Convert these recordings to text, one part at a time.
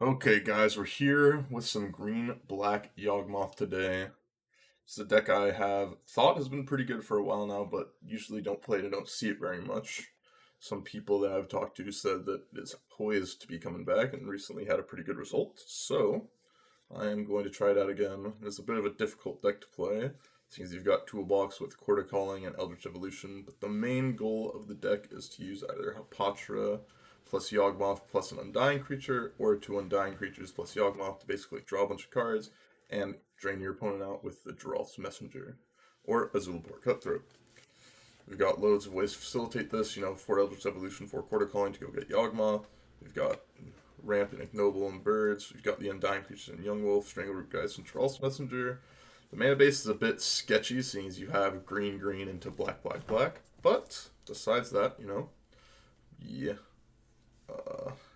Okay, guys, we're here with some green-black Yawgmoth today. It's a deck I have thought has been pretty good for a while now, but usually don't play it and don't see it very much. Some people that I've talked to said that it's poised to be coming back and recently had a pretty good result, so I am going to try it out again. It's a bit of a difficult deck to play, since you've got Toolbox with Quarter Calling and Eldritch Evolution, but the main goal of the deck is to use either Hapatra plus Yawgmoth plus an Undying creature, or two Undying creatures plus Yawgmoth to basically draw a bunch of cards and drain your opponent out with the Geralt's Messenger, or Azulbor Cutthroat. We've got loads of ways to facilitate this, 4 Eldritch Evolution, 4 Quarter Calling to go get Yawgmoth. We've got Ramp and Ignoble and Birds. We've got the Undying Creatures and Young Wolf, Strangleroot Geist, and Charles Messenger. The mana base is a bit sketchy, seeing as you have green, green into black, black, black. But besides that, yeah,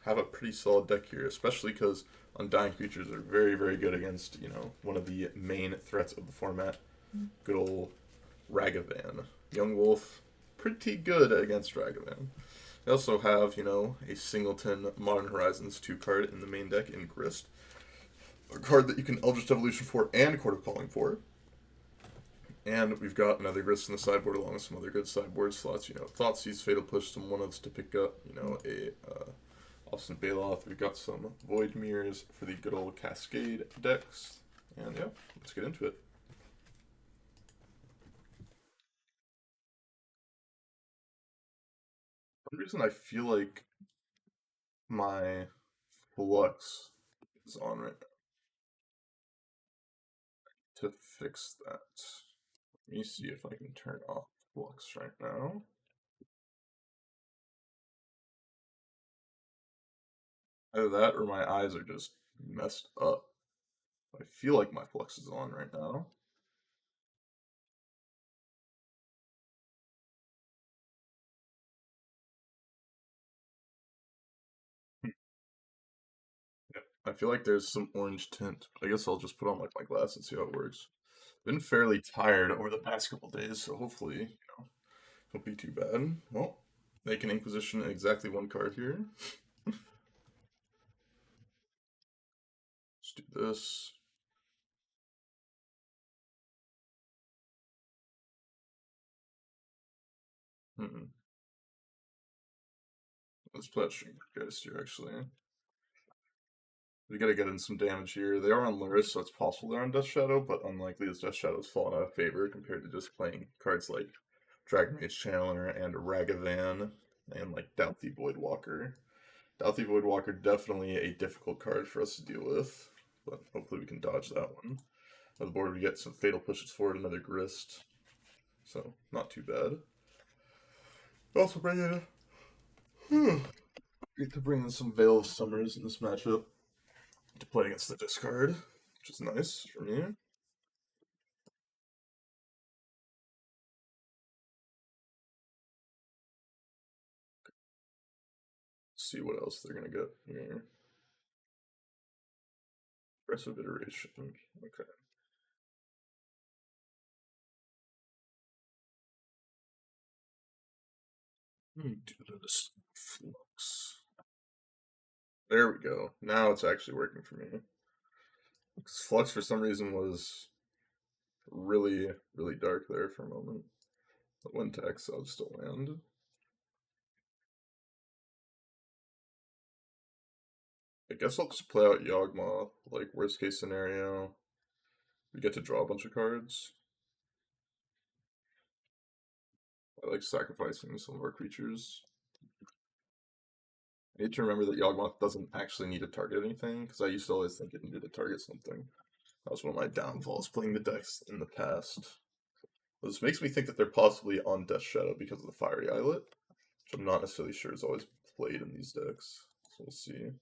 have a pretty solid deck here, especially because Undying Creatures are very, very good against, one of the main threats of the format. Good old Ragavan. Young Wolf, pretty good against Ragavan. They also have, a singleton Modern Horizons 2 card in the main deck in Grist. A card that you can Eldritch Evolution for and Quarter Calling for. And we've got another Grist in the sideboard along with some other good sideboard slots. Thoughtseize, Fatal Push, some one-ofs to pick up. A Austin Bailoff. We've got some Void Mirrors for the good old Cascade decks. And yeah, let's get into it. For some reason I feel like my Flux is on right now to fix that. Let me see if I can turn off Flux right now. Either that or my eyes are just messed up. I feel like my Flux is on right now. Yep. I feel like there's some orange tint. I guess I'll just put on like my glasses and see how it works. Been fairly tired over the past couple days, so hopefully, won't be too bad. Well, make an Inquisition exactly one card here. Let's do this. Hmm. Let's play that Geist here, actually. We gotta get in some damage here. They are on Luris, so it's possible they're on Death Shadow, but unlikely as Death Shadow's fallen out of favor compared to just playing cards like Dragon Mage Channeler and Ragavan and like Douthie Voidwalker. Douthie Voidwalker definitely a difficult card for us to deal with, but hopefully we can dodge that one. On the board we get some Fatal Pushes forward, another Grist, so not too bad. Also bring in get to bring in some Veil of Summers in this matchup to play against the discard, which is nice for me. See what else they're gonna get here. Aggressive iteration. Okay. Do this flux. There we go. Now it's actually working for me. Flux for some reason was really, really dark there for a moment. But one text, I'll just land. I guess I'll just play out Yawgmoth. Like worst case scenario, we get to draw a bunch of cards. I like sacrificing some of our creatures. I need to remember that Yawgmoth doesn't actually need to target anything, because I used to always think it needed to target something. That was one of my downfalls playing the decks in the past. This makes me think that they're possibly on Death Shadow because of the Fiery Islet, which I'm not necessarily sure is always played in these decks. So we'll see.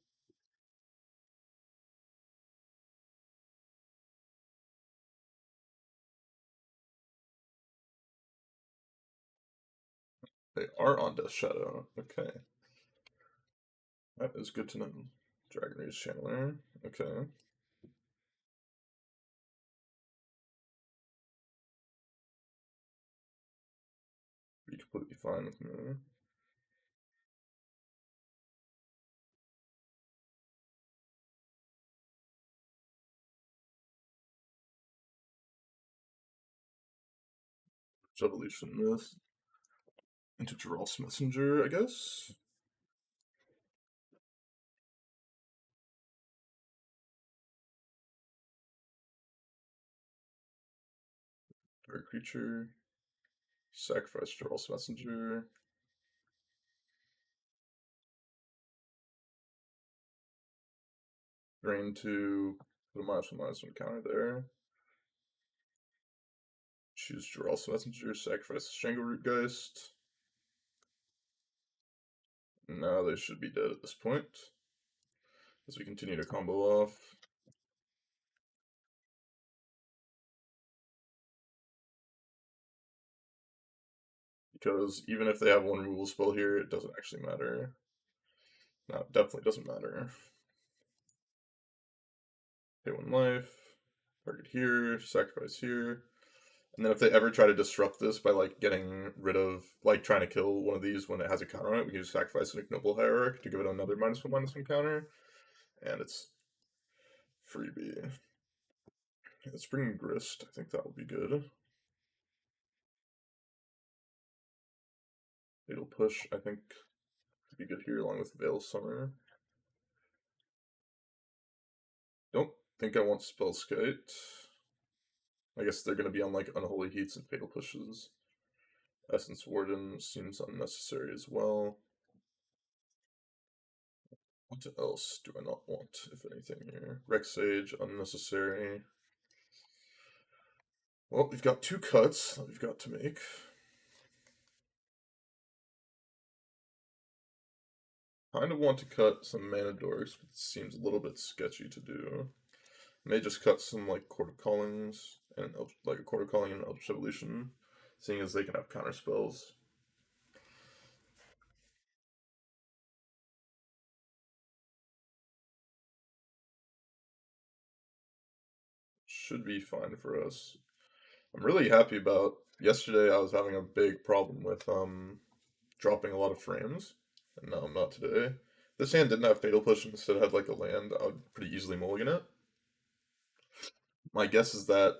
They are on Death Shadow. Okay. That is good to know. Dragon Rage Channeler. Okay. Be completely fine with me. Evolution this into Giralf's Messenger, I guess. Dark creature. Sacrifice Giralf's Messenger. Drain 2. Put a -1/-1 counter there. Choose Giralf's Messenger. Sacrifice Strangle Root Geist. Now they should be dead at this point. As we continue to combo off. Because even if they have one removal spell here, it doesn't actually matter. No, it definitely doesn't matter. Pay 1 life. Target here. Sacrifice here. And then if they ever try to disrupt this by like getting rid of like trying to kill one of these when it has a counter on it, we can just sacrifice an ignoble hierarch to give it another -1/-1 counter. And it's freebie. Let's bring Grist. I think that will be good. Fatal Push, I think, would be good here along with Veil Summer. Don't think I want Spellskite. I guess they're going to be on like Unholy Heats and Fatal Pushes. Essence Warden seems unnecessary as well. What else do I not want, if anything, here? Rex Sage, unnecessary. Well, we've got 2 cuts that we've got to make. Kind of want to cut some Mana Dorks, but it seems a little bit sketchy to do. May just cut some like Court of Callings and like a Court of Calling and Eldritch Evolution, seeing as they can have counter spells. Should be fine for us. I'm really happy about yesterday. I was having a big problem with dropping a lot of frames, and now I'm not today. If this hand didn't have Fatal Push and instead had like a land, I would pretty easily mulligan it. My guess is that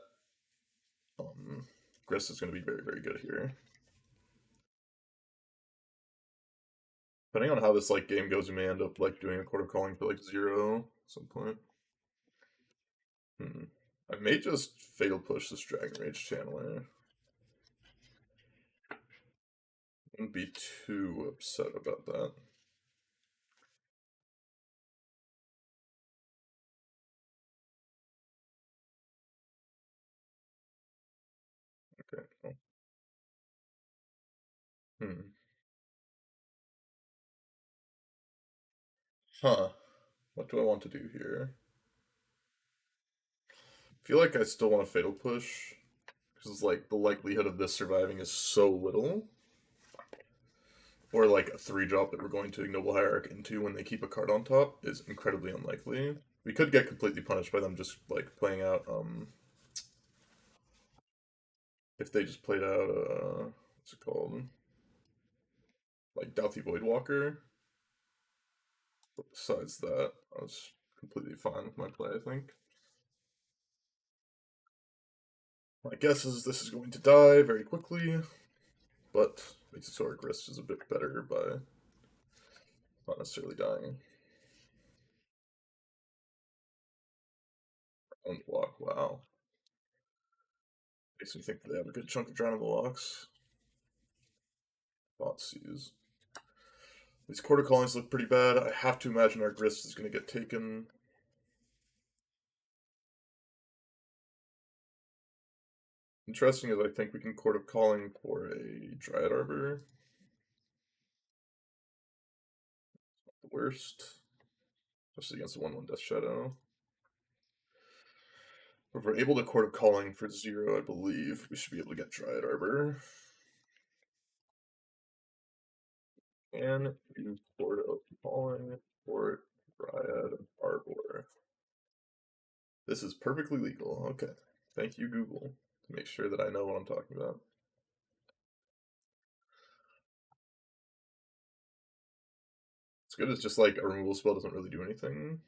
Grist is going to be very, very good here. Depending on how this like game goes, we may end up like doing a Court of Calling for like 0 at some point. I may just Fatal Push this Dragon Rage Channeler. Wouldn't be too upset about that. Okay. Huh. What do I want to do here? I feel like I still want a Fatal Push. Because, like, the likelihood of this surviving is so little. Or, like, a 3-drop that we're going to Ignoble Hierarch into when they keep a card on top is incredibly unlikely. We could get completely punished by them just, like, playing out, if they just played out, what's it called? Like, Doughty Voidwalker. But besides that, I was completely fine with my play, I think. My guess is this is going to die very quickly, but Exotic Wrist is a bit better by not necessarily dying. Unblock, wow. Makes me think they have a good chunk of drownable locks. Thoughtseize. These Quarter Callings look pretty bad. I have to imagine our Grist is going to get taken. Interesting is I think we can Court of Calling for a Dryad Arbor. Not the worst. Especially against the 1/1 Death Shadow. If we're able to Court of Calling for 0, I believe, we should be able to get Dryad Arbor. And use Court of Calling for Dryad Arbor. This is perfectly legal. Okay. Thank you, Google, to make sure that I know what I'm talking about. It's good. It's just like a removal spell doesn't really do anything.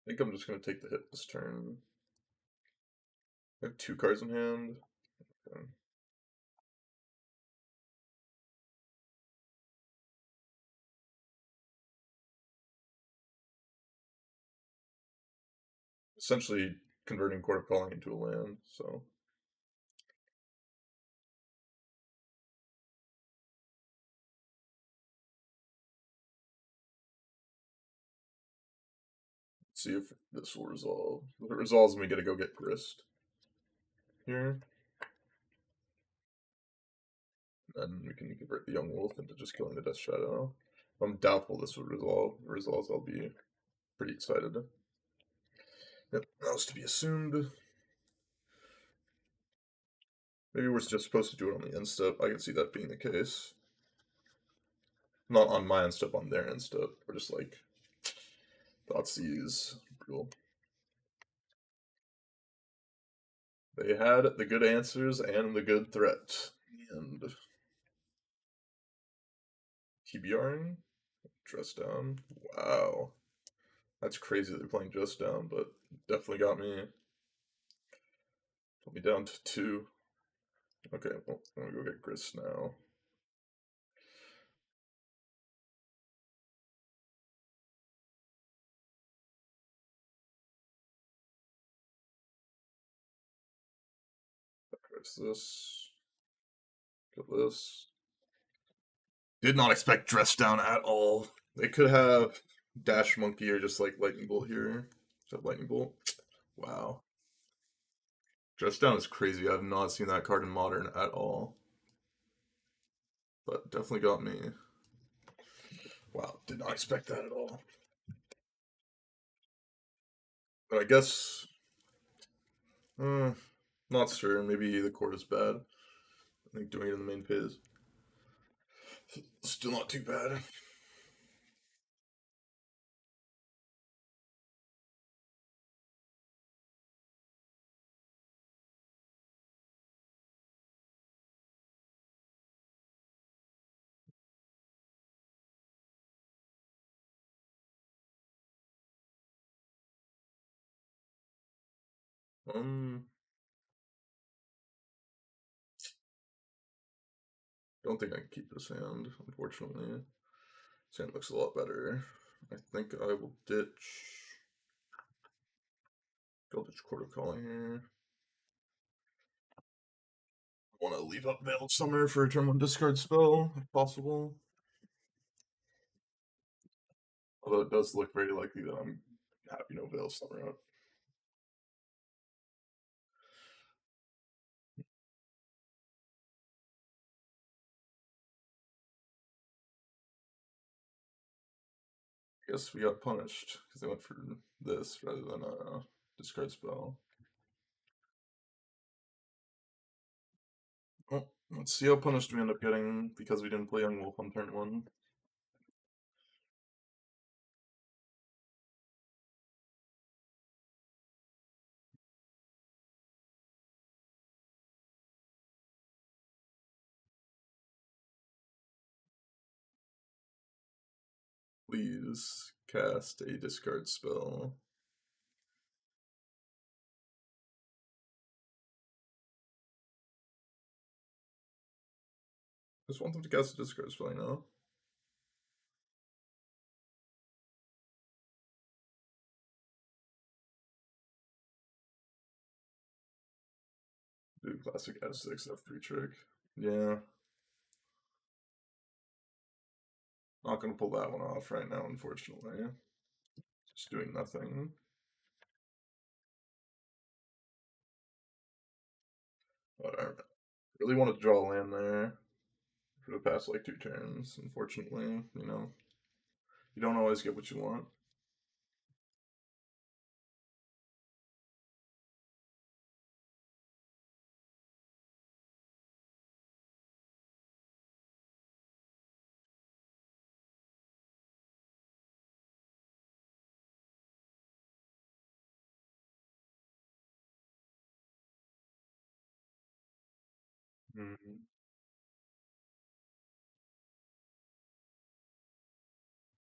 I think I'm just gonna take the hit this turn. I have 2 cards in hand. Okay. Essentially converting Court of Calling into a land, so let's see if this will resolve. If it resolves, we gotta go get Grist here. And we can convert the Young Wolf into just killing the Death Shadow. I'm doubtful this would resolve. If it resolves, I'll be pretty excited. Yep, that was to be assumed. Maybe we're just supposed to do it on the end step. I can see that being the case. Not on my end step, on their end step. We're just like, Thoughtseize. Brutal. They had the good answers and the good threat. And TBRing? Dress down. Wow. That's crazy that they're playing just down, but definitely got me. Put me down to 2. Okay, well, I'm gonna go get Grist now. What's this? Kill this. Did not expect Dress Down at all. They could have Dash Monkey or just like Lightning Bolt here. Is that Lightning Bolt? Wow. Dress Down is crazy. I have not seen that card in Modern at all. But definitely got me. Wow, did not expect that at all. But I guess, not sure. Maybe the court is bad. I think doing it in the main phase. Still not too bad. Um, don't think I can keep this hand, unfortunately. This hand looks a lot better. I think I will ditch. Go ditch Court of Calling here. Want to leave up Veiled Summer for a turn 1 discard spell, if possible. Although it does look very likely that I'm happy no Veiled Summer out. I guess we got punished because they went for this rather than a discard spell. Well, let's see how punished we end up getting because we didn't play Young Wolf on turn 1. Please cast a discard spell. Just want them to cast a discard spell, you know? Do classic S6 F3 trick. Yeah. Not gonna pull that one off right now, unfortunately. Just doing nothing. But I really wanted to draw a land there for the past like 2 turns. Unfortunately, you don't always get what you want. Mm-hmm.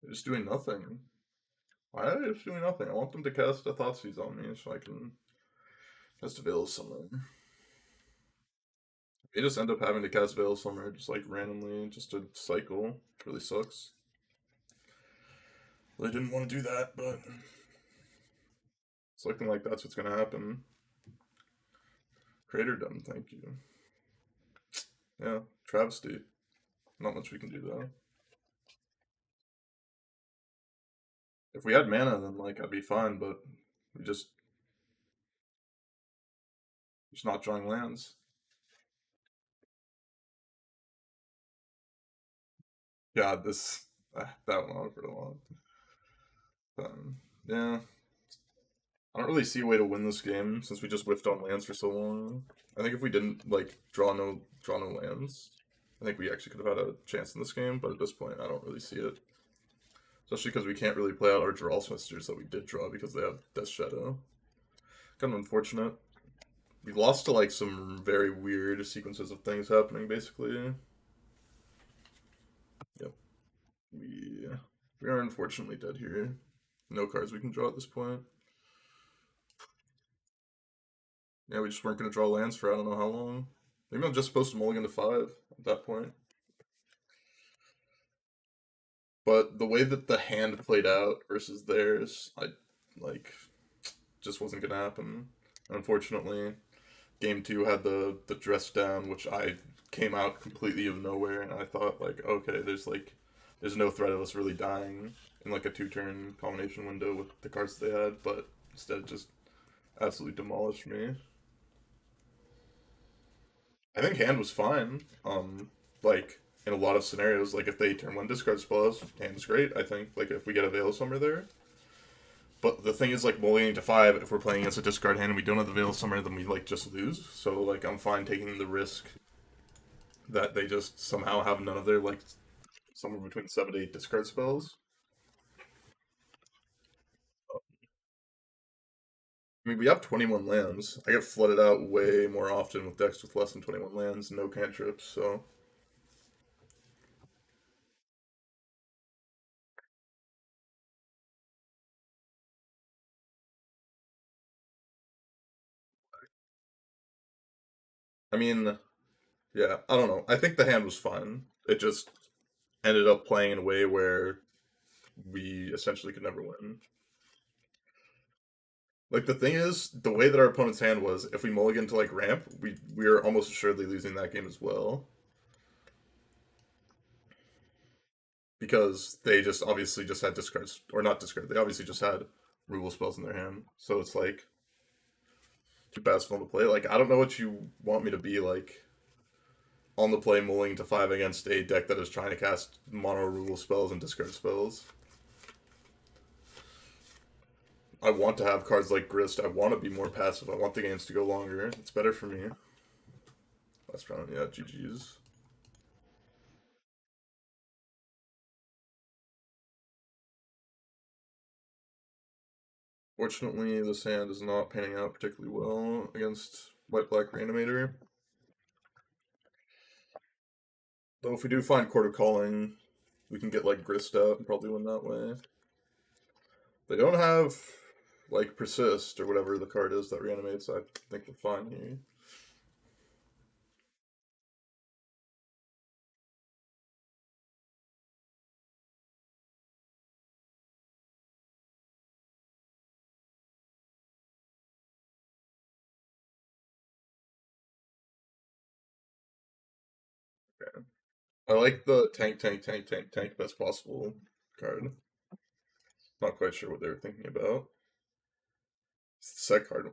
Just doing nothing. Why are they just doing nothing? I want them to cast a Thoughtseize on me so I can cast a Veil of Summer. They just end up having to cast Veil of Summer just like randomly, just to cycle. It really sucks. Really didn't want to do that, but it's looking like that's what's gonna happen. Crater done, thank you. Yeah, travesty. Not much we can do though. If we had mana, then like I'd be fine, but we just not drawing lands. God, this that went on for a long. Yeah, I don't really see a way to win this game since we just whiffed on lands for so long. I think if we didn't like draw no lands, I think we actually could have had a chance in this game. But at this point, I don't really see it. Especially because we can't really play out our draw smisters that we did draw because they have Death Shadow. Kind of unfortunate. We lost to like some very weird sequences of things happening. Basically, yep. We we are unfortunately dead here. No cards we can draw at this point. Yeah, we just weren't gonna draw lands for I don't know how long. Maybe I'm just supposed to mulligan to 5 at that point. But the way that the hand played out versus theirs, I like just wasn't gonna happen. Unfortunately, game two had the dress down, which I came out completely of nowhere, and I thought like, okay, there's no threat of us really dying in like a 2-turn combination window with the cards they had, but instead it just absolutely demolished me. I think hand was fine. Like in a lot of scenarios, like if they turn one discard spells, hand is great. I think like if we get a Veil of Summer there. But the thing is, like mulliganing to 5, if we're playing against a discard hand and we don't have the Veil of Summer, then we like just lose. So like I'm fine taking the risk that they just somehow have none of their like somewhere between 7 to 8 discard spells. I mean, we have 21 lands. I get flooded out way more often with decks with less than 21 lands, no cantrips. So I mean, yeah, I don't know. I think the hand was fine. It just ended up playing in a way where we essentially could never win. Like the thing is, the way that our opponent's hand was, if we mulligan to like ramp, we are almost assuredly losing that game as well. Because they just obviously just had discards or not discard. They obviously just had removal spells in their hand. So it's like too fast for them to play. Like I don't know what you want me to be like on the play mulling to 5 against a deck that is trying to cast mono removal spells and discard spells. I want to have cards like Grist. I want to be more passive. I want the games to go longer. It's better for me. Last round, yeah, GG's. Fortunately, this hand is not panning out particularly well against White-Black Reanimator. Though if we do find Court of Calling, we can get like Grist out and probably win that way. They don't have like Persist or whatever the card is that reanimates. I think we're fine here. Okay. I like the tank best possible card. Not quite sure what they were thinking about. It's the set card.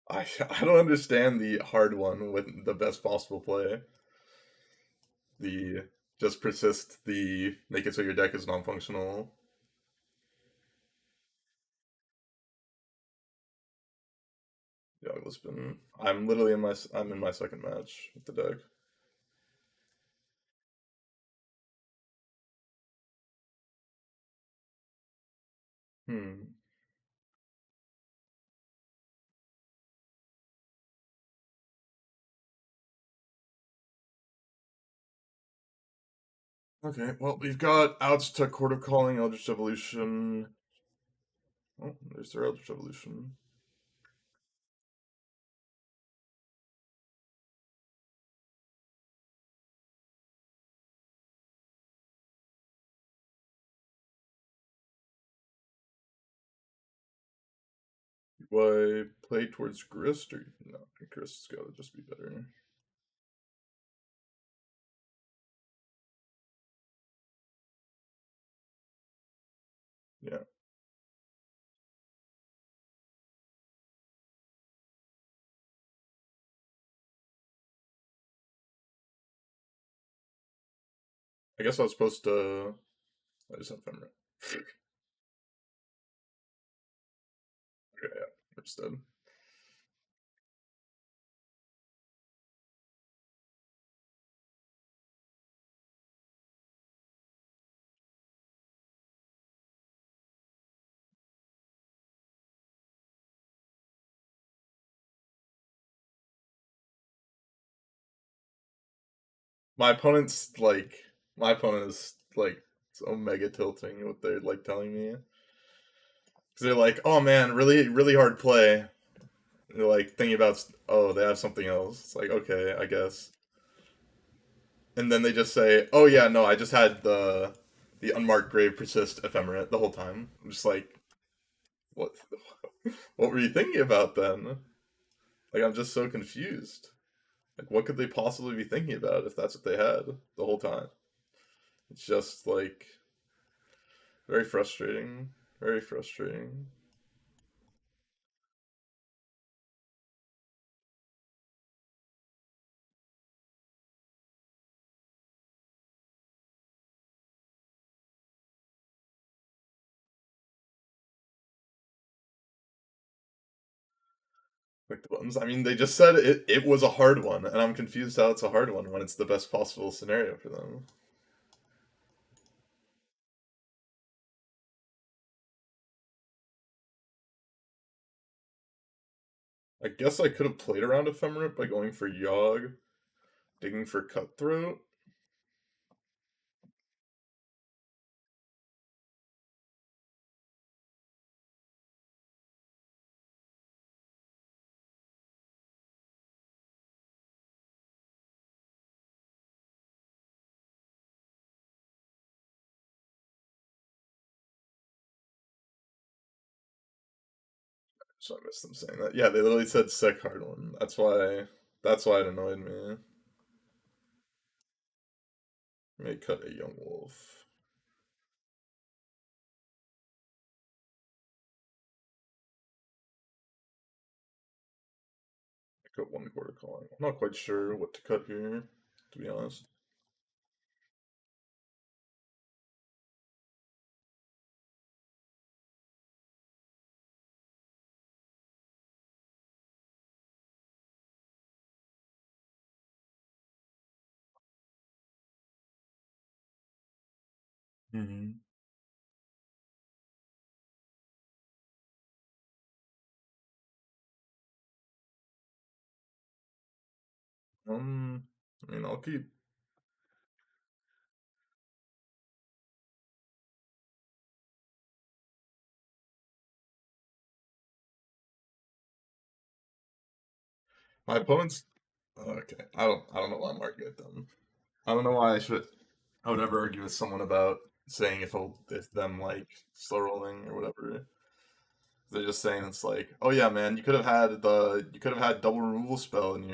I don't understand the hard one with the best possible play. The just persist the make it so your deck is non-functional. Yeah, Lisbon. I'm in my second match with the deck. Hmm. Okay, well, we've got outs to Court of Calling, Eldritch Evolution. Oh, there's their Eldritch Evolution. Do I play towards Grist or no? Grist's gotta just be better. Yeah, I guess I was supposed to. I just have Ephemerate. Okay, yeah, we're just dead. My opponent's like, my opponent is like so mega tilting what they're like telling me. Because they're like, oh man, really, really hard play. They're like thinking about, oh, they have something else. It's like, okay, I guess. And then they just say, "Oh yeah, no, I just had the unmarked grave persist ephemerate the whole time." I'm just like, what? What were you thinking about then? Like, I'm just so confused. Like, what could they possibly be thinking about if that's what they had the whole time? It's just like very frustrating. Very frustrating. Like the buttons. I mean, they just said it was a hard one, and I'm confused how it's a hard one when it's the best possible scenario for them. I guess I could have played around ephemerate by going for Yogg, digging for Cutthroat. So I missed them saying that. Yeah, they literally said sick hard one. That's why it annoyed me. May cut a young wolf. I cut one quarter calling. I'm not quite sure what to cut here, to be honest. Mm-hmm. I mean, I'll keep. My opponent's. Okay, I don't know why I'm arguing with them. I don't know why I would ever argue with someone about saying if them like slow rolling or whatever. They're just saying it's like, oh yeah, man, you could have had double removal spell in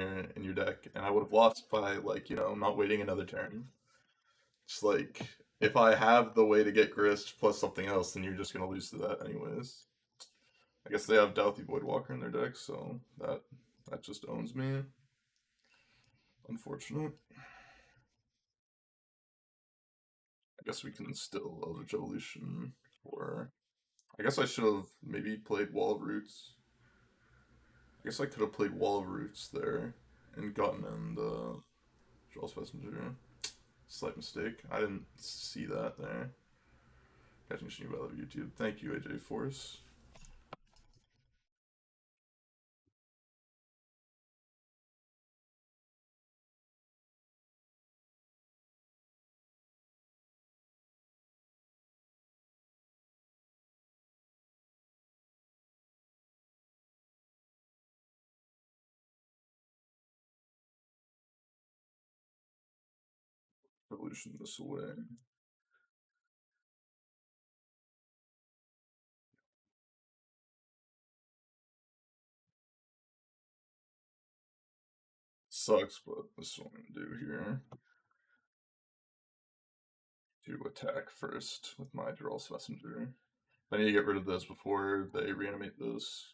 your deck, and I would have lost by like not waiting another turn. It's like if I have the way to get Grist plus something else, then you're just gonna lose to that anyways. I guess they have Doughty Voidwalker in their deck, so that just owns me. Unfortunate. I guess we can still Eldritch Evolution, or I guess I should have maybe played Wall of Roots. I guess I could have played Wall of Roots there and gotten in the Charles Messenger. Slight mistake. I didn't see that there. Catching Shinny by YouTube. Thank you, AJ Force. Revolution this away. Sucks, but this is what I'm gonna do here. To attack first with my Dural's Messenger. I need to get rid of this before they reanimate this.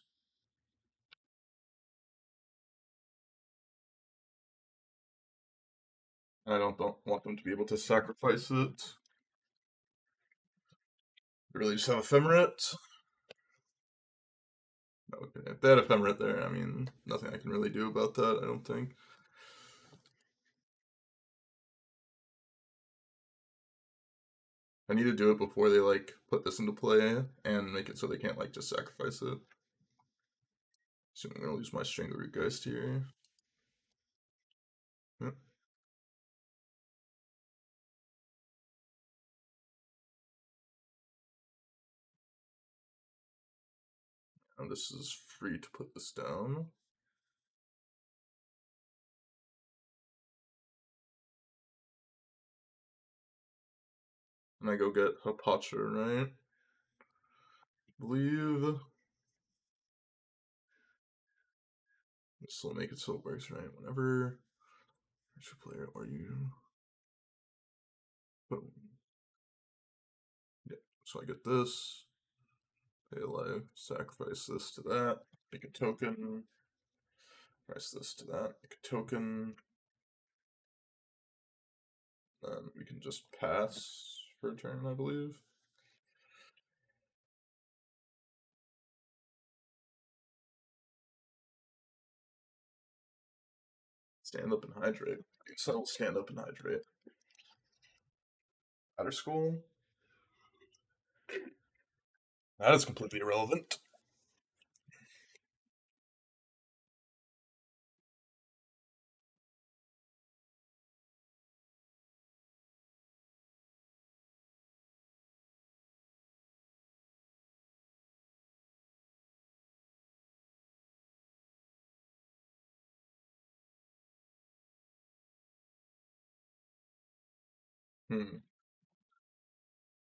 I don't want them to be able to sacrifice it. They really just have Ephemerate. Okay, if they had Ephemerate there, I mean, nothing I can really do about that, I don't think. I need to do it before they, like, put this into play and make it so they can't, like, just sacrifice it. So I'm gonna lose my Strangler Geist here. Yep. And this is free to put this down. And I go get Hapacha, right? I believe this will make it so it works, right? Whenever extra player or you. Boom. Yeah. So I get this. Pay life. Sacrifice this to that. Make a token. Price this to that. Make a token. Then we can just pass for a turn, I believe. Stand up and hydrate. So I'll stand up and hydrate. Outer School? That is completely irrelevant.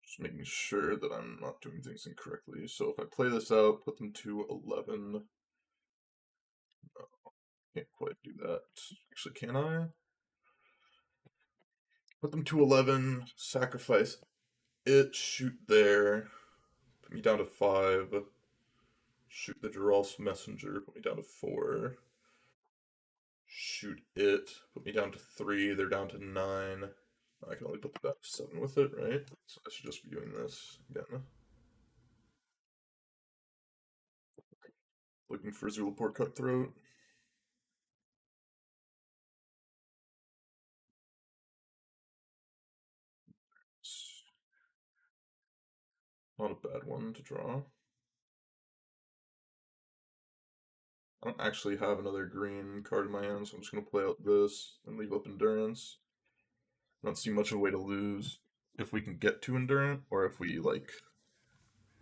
Just making sure that I'm not doing things incorrectly. So if I play this out, put them to 11. Can't quite do that. Actually, can I? Put them to 11, sacrifice it, shoot there, put me down to 5, shoot the Geralt's Messenger, put me down to 4, shoot it, put me down to 3, they're down to 9. I can only put them down to 7 with it, right? So I should just be doing this again. Looking for Zulaport Cutthroat. It's not a bad one to draw. I don't actually have another green card in my hand, so I'm just going to play out this and leave up Endurance. I don't see much of a way to lose if we can get to Endurance, or if we, like,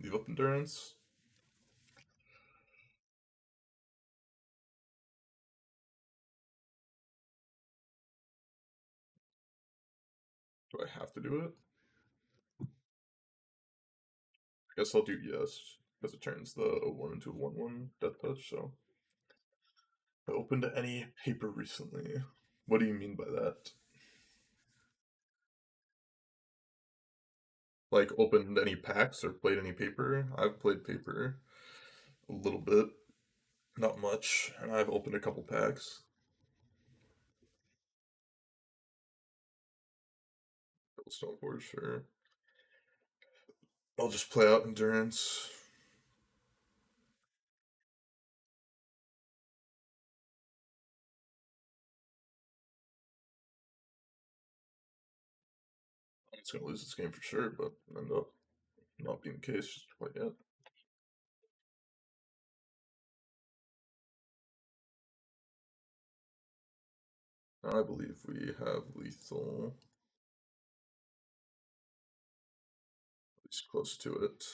leave up Endurance. Do I have to do it? I guess I'll do yes, because it turns the 1 into a 1/1 Death Touch, so. I opened any paper recently. What do you mean by that? Like, opened any packs or played any paper? I've played paper a little bit, not much, and I've opened a couple packs. Stone for sure. I'll just play out Endurance. I'm just gonna lose this game for sure, but end up not being the case quite yet. I believe we have lethal. At least close to it.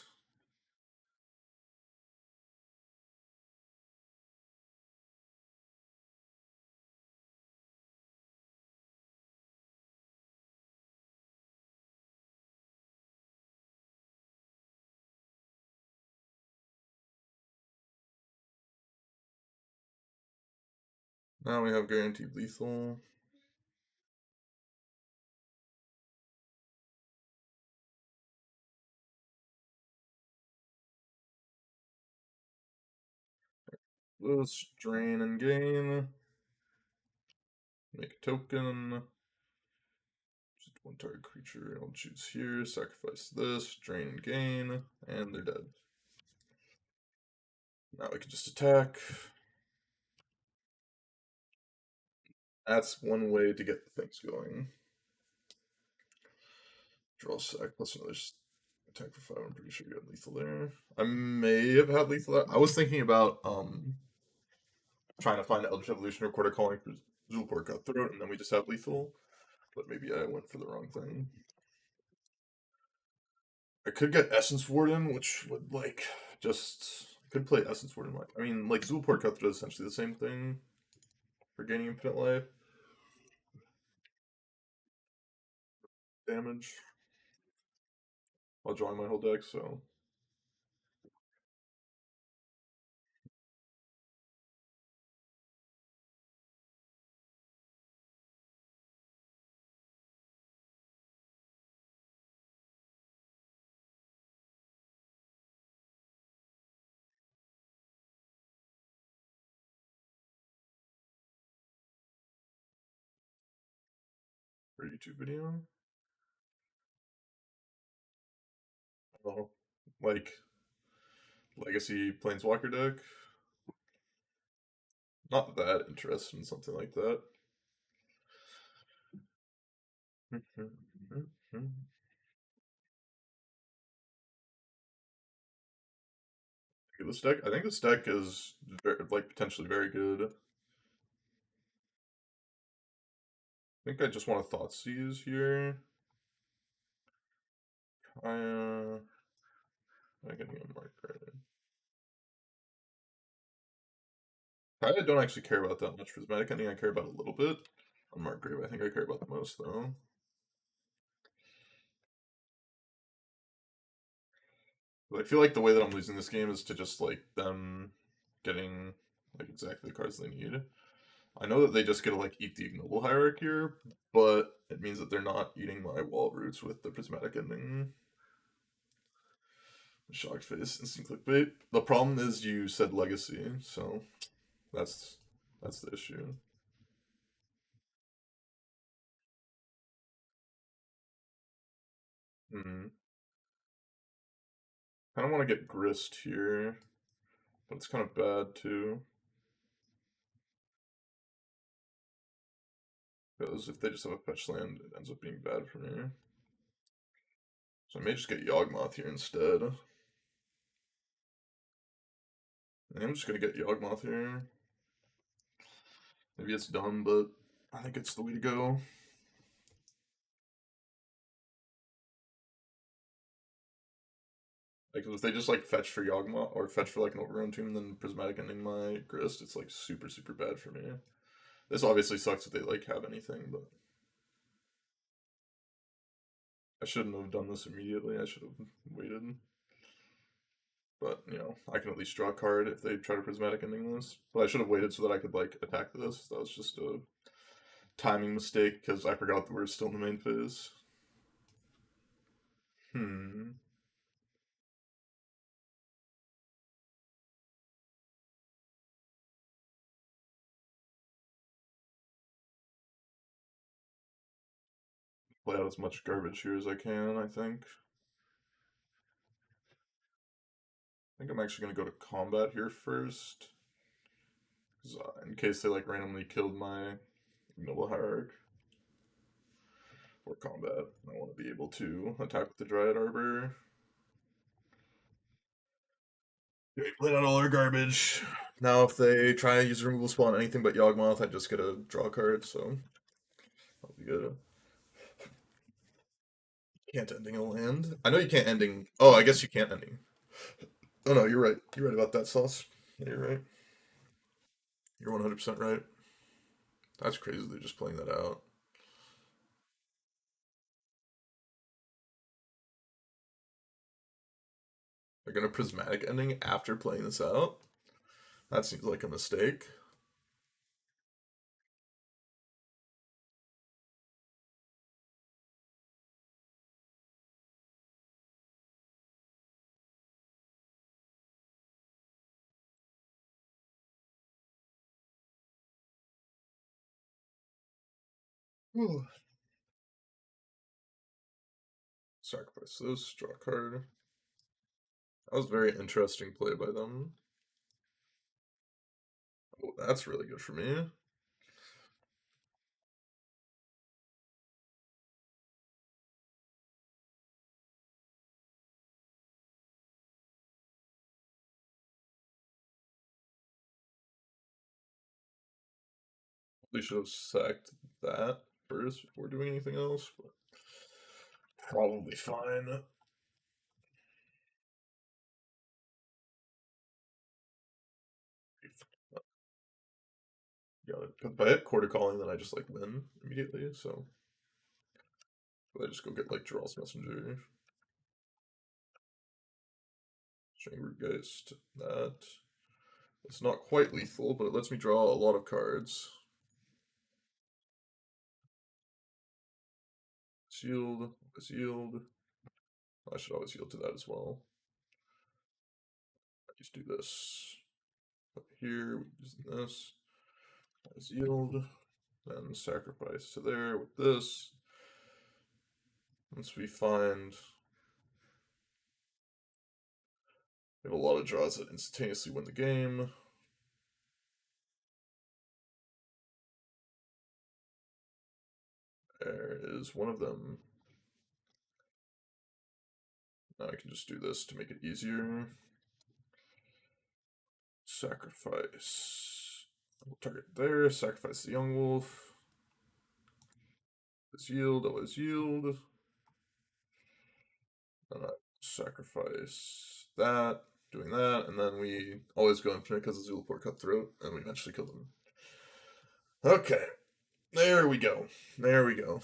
Now we have guaranteed lethal. Let's drain and gain. Make a token. Just one target creature. I'll choose here. Sacrifice this. Drain and gain. And they're dead. Now we can just attack. That's one way to get the things going. Draw a sack plus another attack for 5. I'm pretty sure you got lethal there. I may have had lethal there. I was thinking about trying to find Eldritch Evolution or Quarter Calling for Zulport Cutthroat, and then we just have lethal. But maybe I went for the wrong thing. I could get Essence Warden, which would like just could play Essence Warden. I mean, like Zulport Cutthroat is essentially the same thing for gaining infinite life damage while drawing my whole deck. So 32 video. Oh, like Legacy Planeswalker deck. Not that interested in something like that. This deck, I think this deck is like potentially very good. I think I just want to Thought Seize here. I can get Mark right. I don't actually care about that much. Prismatic Ending I care about a little bit. On Markgrave, I think I care about the most though. But I feel like the way that I'm losing this game is to just like them getting like exactly the cards they need. I know that they just get to like eat the ignoble hierarchy here, but it means that they're not eating my wall roots with the prismatic ending. Shocked face, instant clickbait. The problem is you said legacy, so that's that's the issue. Hmm. I don't want to get grist here, but it's kind of bad too. Because if they just have a fetch land, it ends up being bad for me. So I may just get Yawgmoth here instead. I'm just gonna get Yawgmoth here. Maybe it's dumb, but I think it's the way to go. Like, if they just like fetch for Yawgmoth or fetch for like an overgrown tomb and then prismatic ending my grist, it's like super super bad for me. This obviously sucks if they like have anything, but I shouldn't have done this immediately. I should have waited. But you know, I can at least draw a card if they try to prismatic ending this. But I should have waited so that I could like attack this. That was just a timing mistake because I forgot that we are still in the main phase. Hmm. Play out as much garbage here as I can. I think I'm actually gonna go to combat here first, in case they like randomly killed my noble hierarch or combat. I want to be able to attack with the Dryad Arbor. Okay, played out all our garbage. Now, if they try to use a removal spell on anything but Yawgmoth, I just get a draw card, so I'll be good. Can't ending a land. I know you can't ending. Oh, I guess you can't ending. Oh no, you're right. You're right about that, Sauce. Yeah, you're right. You're 100% right. That's crazy. They're just playing that out. They're gonna prismatic ending after playing this out. That seems like a mistake. Ooh. Sacrifice this, draw a card. That was very interesting play by them. Oh, that's really good for me. We should have sacked that first before doing anything else, but probably fine. Got it. If I hit quarter calling, then I just like win immediately, so I just go get like Geralt's Messenger, Geist. That. It's not quite lethal, but it lets me draw a lot of cards. Shield, yield. I should always yield to that as well. I just do this. Up here, we use this. As yield. Then sacrifice to there with this. Once we find we have a lot of draws that instantaneously win the game. There is one of them. Now I can just do this to make it easier. Sacrifice. We'll target there. Sacrifice the young wolf. Always yield. Always yield. And I sacrifice that. Doing that, and then we always go infinite because of Zulaport Cutthroat, and we eventually kill them. Okay, there we go. There we go.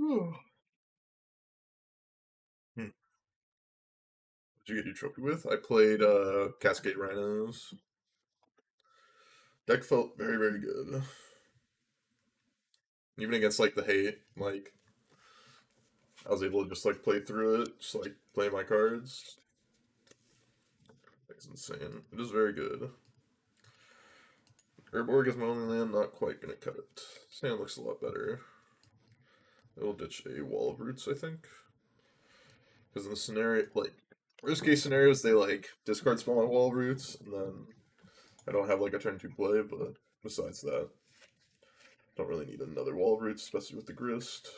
Hmm. Did you get your trophy with? I played Cascade Rhinos. Deck felt very, very good. Even against like the hate, like I was able to just like play through it, just like play my cards. It's insane. It is very good. Herborg is my only land, not quite gonna cut it. Sand looks a lot better. It'll ditch a wall of roots, I think. Because in the scenario, like, worst case scenarios, they like discard small wall of roots, and then I don't have like a turn 2 play, but besides that, don't really need another wall of roots, especially with the grist.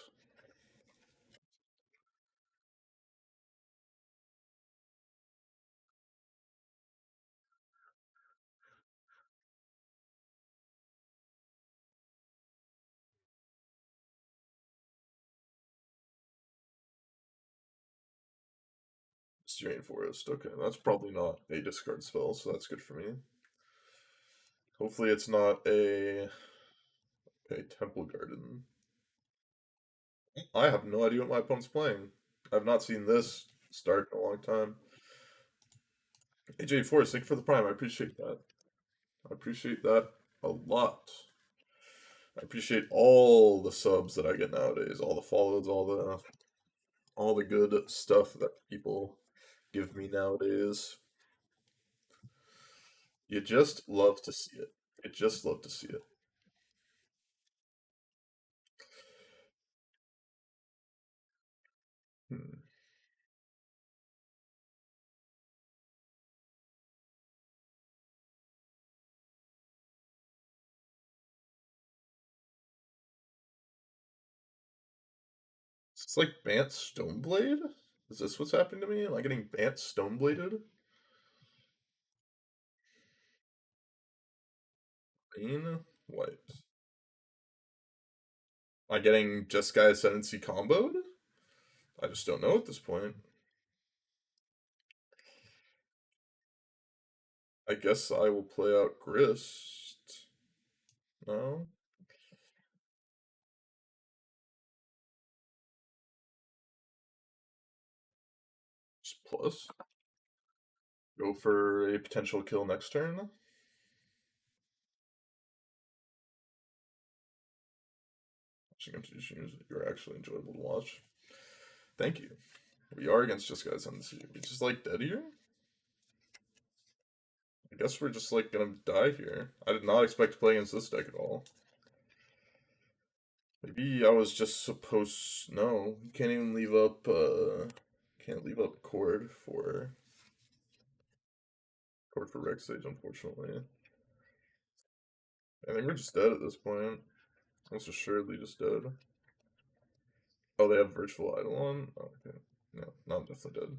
Strain Forest, okay, that's probably not a discard spell, so that's good for me. Hopefully it's not a Temple Garden. I have no idea what my opponent's playing. I've not seen this start in a long time. AJ Force, thank you for the prime. I appreciate that. I appreciate that a lot. I appreciate all the subs that I get nowadays, all the follows, all the good stuff that people give me nowadays. You just love to see it. You just love to see it. Hmm. It's like Bant Stoneblade? Is this what's happening to me? Am I getting Bant Stonebladed? Green? White. Am I getting Jeskai Ascendancy comboed? I just don't know at this point. I guess I will play out Grist. No? plus. Go for a potential kill next turn. Watching executions, you're actually enjoyable to watch. Thank you. We are against just guys on the sea. We just like dead here? I guess we're just like gonna die here. I did not expect to play against this deck at all. Maybe I was just supposed. No, you can't even leave up. Can't leave up cord for Rex Sage, unfortunately. I think we're just dead at this point. Almost assuredly just dead. Oh, they have Virtual Idol on? Oh, okay. No, I'm definitely dead.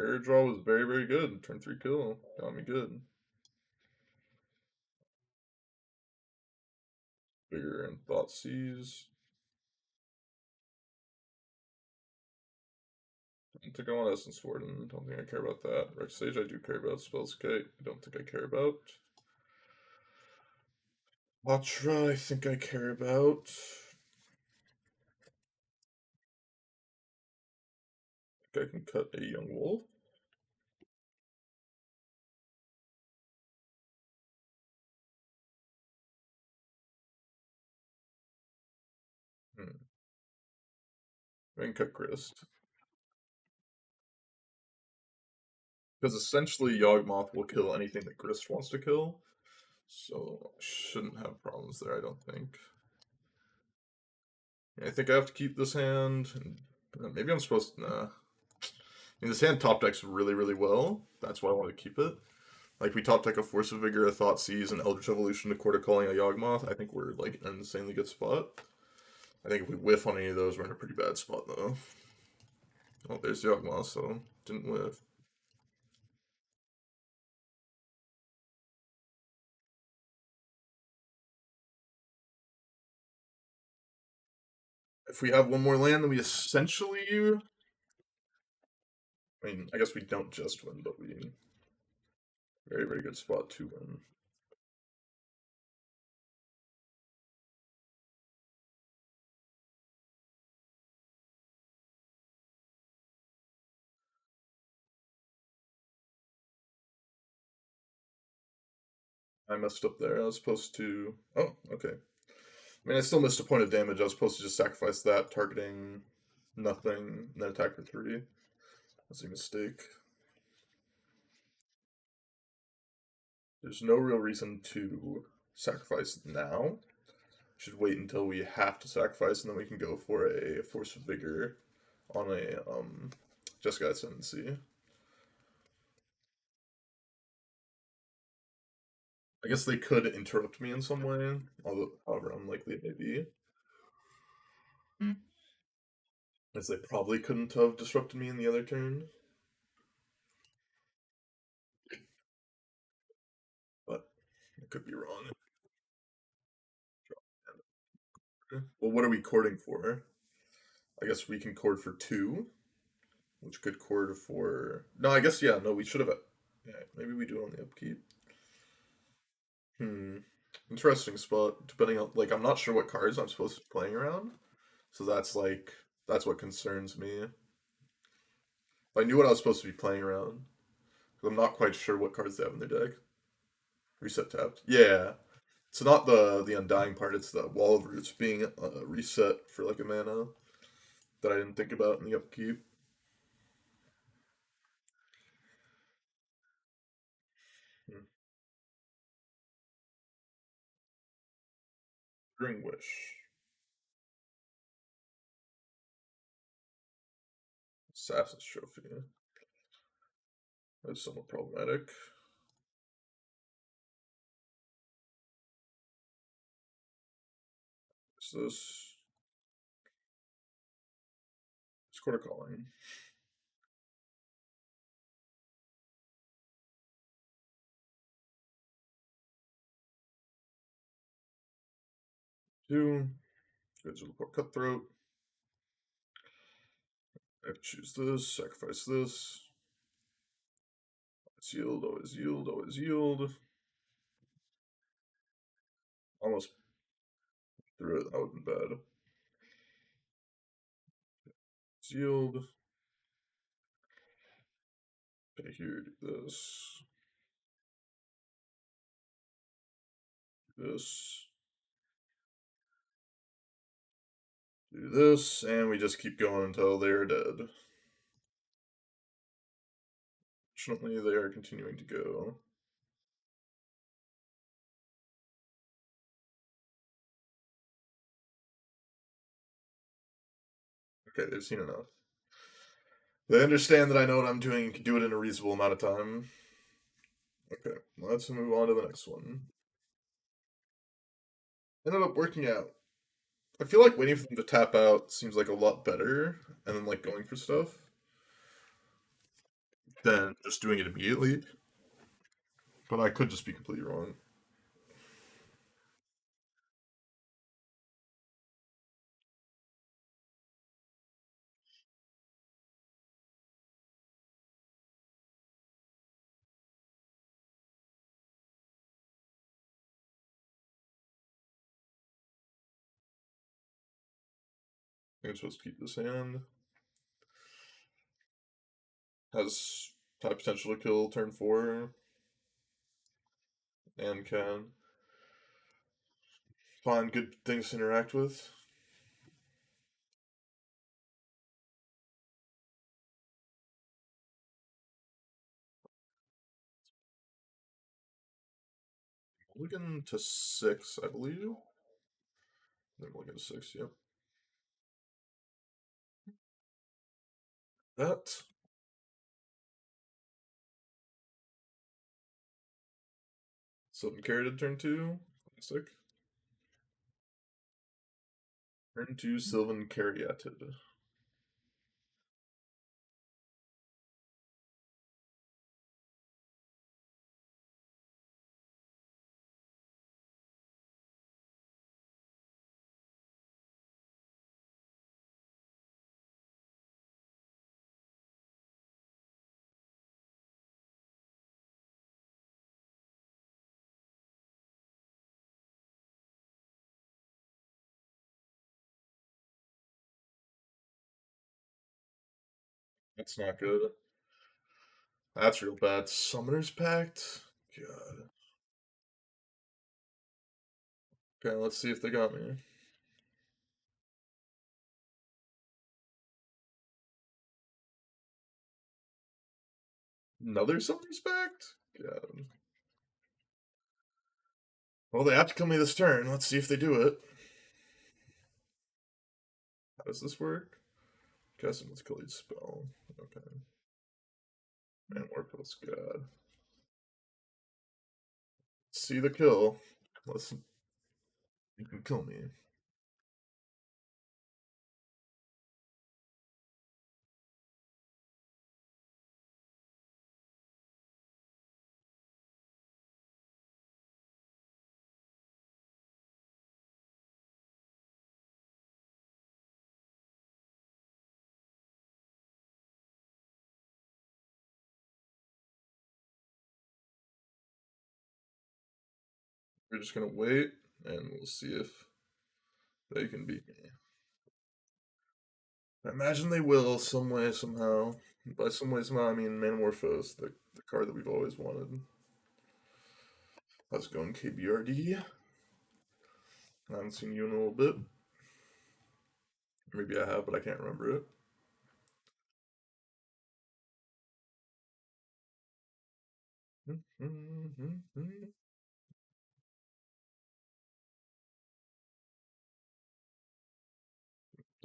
Air draw was very, very good. Turn 3 kill. Got me good. Bigger and Thought Seize. Don't think I want Essence Warden. Don't think I care about that. Rex Sage I do care about. Spells Kite I don't think I care about. Latra I think I care about. I think I can cut a Young Wolf. I can cut Grist. Because essentially Yawgmoth will kill anything that Grist wants to kill. So I shouldn't have problems there, I don't think. I think I have to keep this hand. Maybe I'm supposed to. Nah. I mean, this hand top decks really, really well. That's why I want to keep it. Like, we top deck a Force of Vigor, a Thought Seize, an Eldritch Evolution, a Quarter Calling, a Yawgmoth. I think we're, like, in an insanely good spot. I think if we whiff on any of those, we're in a pretty bad spot, though. Oh, there's Yawgmoth, so didn't whiff. If we have one more land, then we essentially. I mean, I guess we don't just win, but we. Very, very good spot to win. I messed up there. I was supposed to. Oh, okay. I mean, I still missed a point of damage. I was supposed to just sacrifice that, targeting nothing, and then attack for 3. That's a mistake. There's no real reason to sacrifice now. Should wait until we have to sacrifice, and then we can go for a Force of Vigor on a Just Got Ascendancy. I guess they could interrupt me in some way, although however unlikely it may be. As they probably couldn't have disrupted me in the other turn. But I could be wrong. Well, what are we cording for? I guess we can cord for 2, which could cord for. No, I guess, yeah, no, we should have. Yeah, maybe we do it on the upkeep. Hmm. Interesting spot. Depending on. Like, I'm not sure what cards I'm supposed to be playing around. So that's like. That's what concerns me. If I knew what I was supposed to be playing around. Because I'm not quite sure what cards they have in their deck. Reset tapped. Yeah. It's not the undying part, it's the wall of roots being reset for like a mana that I didn't think about in the upkeep. Hmm. Ring Wish. Assassin's Trophy. That's somewhat problematic. What's this? It's Quarter Calling. 2. Go to the Cutthroat. I have to choose this, sacrifice this. Always yield, always yield, always yield. Almost threw it, that would have been bad. Sealed. Okay, here, do this. This. Do this, and we just keep going until they're dead. Fortunately, they are continuing to go. Okay, they've seen enough. They understand that I know what I'm doing and can do it in a reasonable amount of time. Okay, let's move on to the next one. Ended up working out. I feel like waiting for them to tap out seems like a lot better, and then like going for stuff, than just doing it immediately. But I could just be completely wrong. I'm supposed to keep this hand. Has high potential to kill turn 4, and can find good things to interact with. Looking to 6, I believe. They're looking to 6, yep. That. Sylvan Carried turn 2. Classic. Turn 2, Sylvan Caryatid. That's not good. That's real bad. Summoner's Pact? God. Okay, let's see if they got me. Another Summoner's Pact? God. Well, they have to kill me this turn. Let's see if they do it. How does this work? Cast him with Khalid's spell. Okay. Man, Warpill's God. See the kill. Listen. You can kill me. We're just gonna wait, and we'll see if they can beat me. I imagine they will, some way, somehow. By some way, somehow, I mean Manamorphose, the card that we've always wanted. How's it going, KBRD? I haven't seen you in a little bit. Maybe I have, but I can't remember it.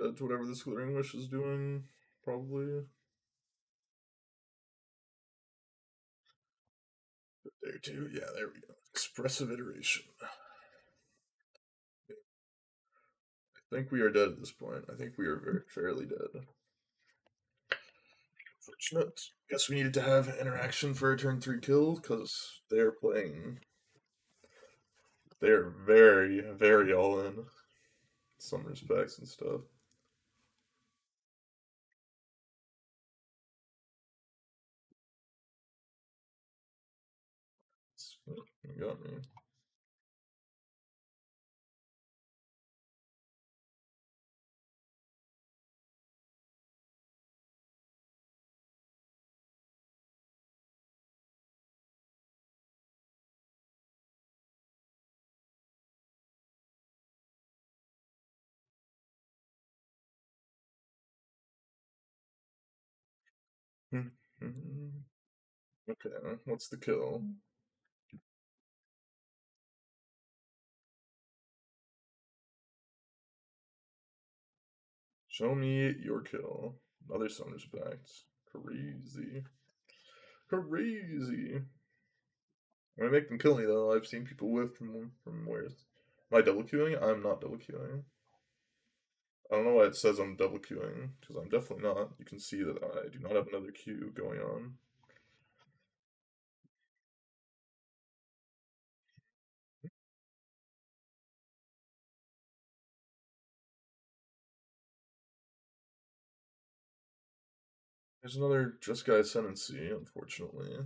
That's whatever this Glittering Wish is doing, probably. There too, yeah, there we go. Expressive Iteration. I think we are dead at this point. I think we are very fairly dead. Fortunate. Guess we needed to have interaction for a turn 3 kill, because they're playing. They're very, very all in. Some respects and stuff. You got me. Okay, what's the kill? Show me your kill. Another summoner's pact. Crazy. Crazy. I'm gonna make them kill me though. I've seen people whiff from where's. Am I double queuing? I'm not double queuing. I don't know why it says I'm double queuing, because I'm definitely not. You can see that I do not have another queue going on. There's another Jeskai Ascendancy, unfortunately.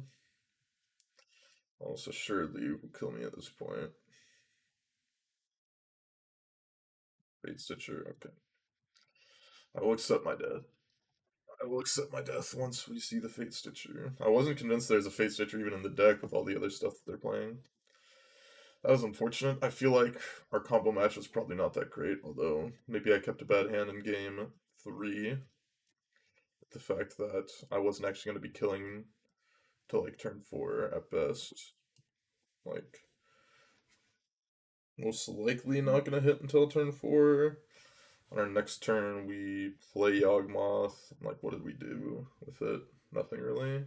Almost assuredly will kill me at this point. Fate Stitcher, okay. I will accept my death. I will accept my death once we see the Fate Stitcher. I wasn't convinced there's a Fate Stitcher even in the deck with all the other stuff that they're playing. That was unfortunate. I feel like our combo match was probably not that great, although maybe I kept a bad hand in game 3. The fact that I wasn't actually going to be killing till like turn 4 at best. Like, most likely not going to hit until turn 4. On our next turn, we play Yawgmoth. Like, what did we do with it? Nothing really.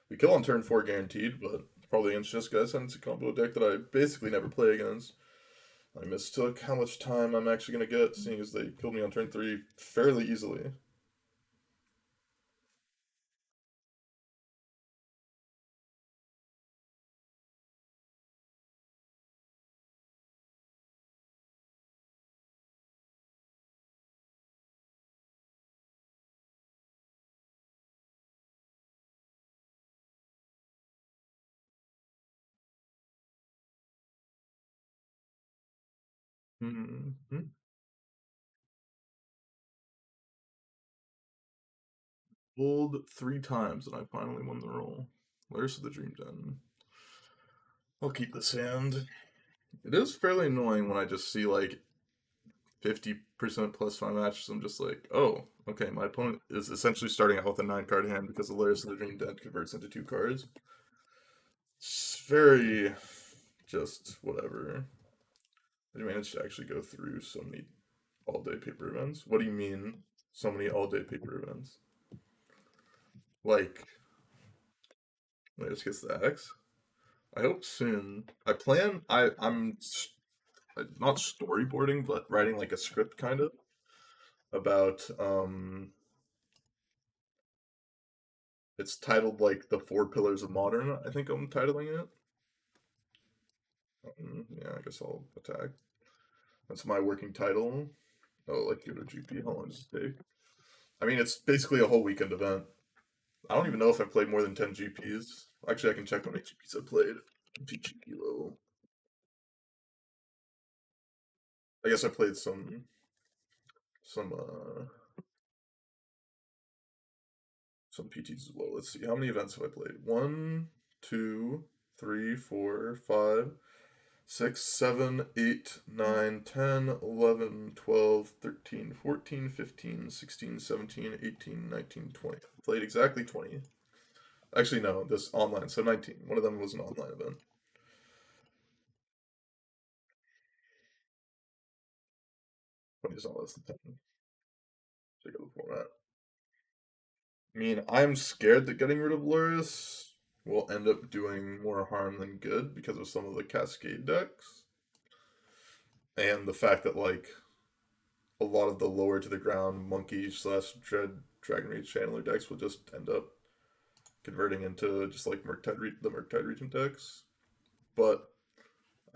We kill on turn 4 guaranteed, but probably against just guys, and it's a combo deck that I basically never play against. I mistook how much time I'm actually going to get, seeing as they killed me on turn 3 fairly easily. Mm-hmm. Pulled 3 times, and I finally won the roll. Where's the Dream Den? I'll keep this hand. It is fairly annoying when I just see like 50% plus my matches. I'm just like, oh, okay, my opponent is essentially starting out with a 9 card hand because the Layers of the Dream Den converts into 2 cards. It's very just whatever. I managed to actually go through so many all day paper events. What do you mean, so many all day paper events? Like, I just gets the X. I hope soon. I'm not storyboarding, but writing like a script kind of about it's titled like the 4 pillars of modern. I think I'm titling it. Yeah, I guess I'll attack. That's my working title. Oh, like go to GP. How long does it take? I mean, it's basically a whole weekend event. I don't even know if I've played more than 10 GPs. Actually, I can check how many GPs I played. GP low. I guess I played some some PTs as well. Let's see. How many events have I played? 1, 2, 3, 4, 5, 6, 7, 8, 9, 10, 11, 12, 13, 14, 15, 16, 17, 18, 19, 20. I played exactly 20. Actually, no, this online, so 19. One of them was an online event. 20 is not less than 10. Check out the format. I mean, I'm scared that getting rid of Luris will end up doing more harm than good because of some of the Cascade decks. And the fact that, like, a lot of the lower to the ground monkey slash Dragon Rage Channeler decks will just end up converting into just like the Murktide Regent decks. But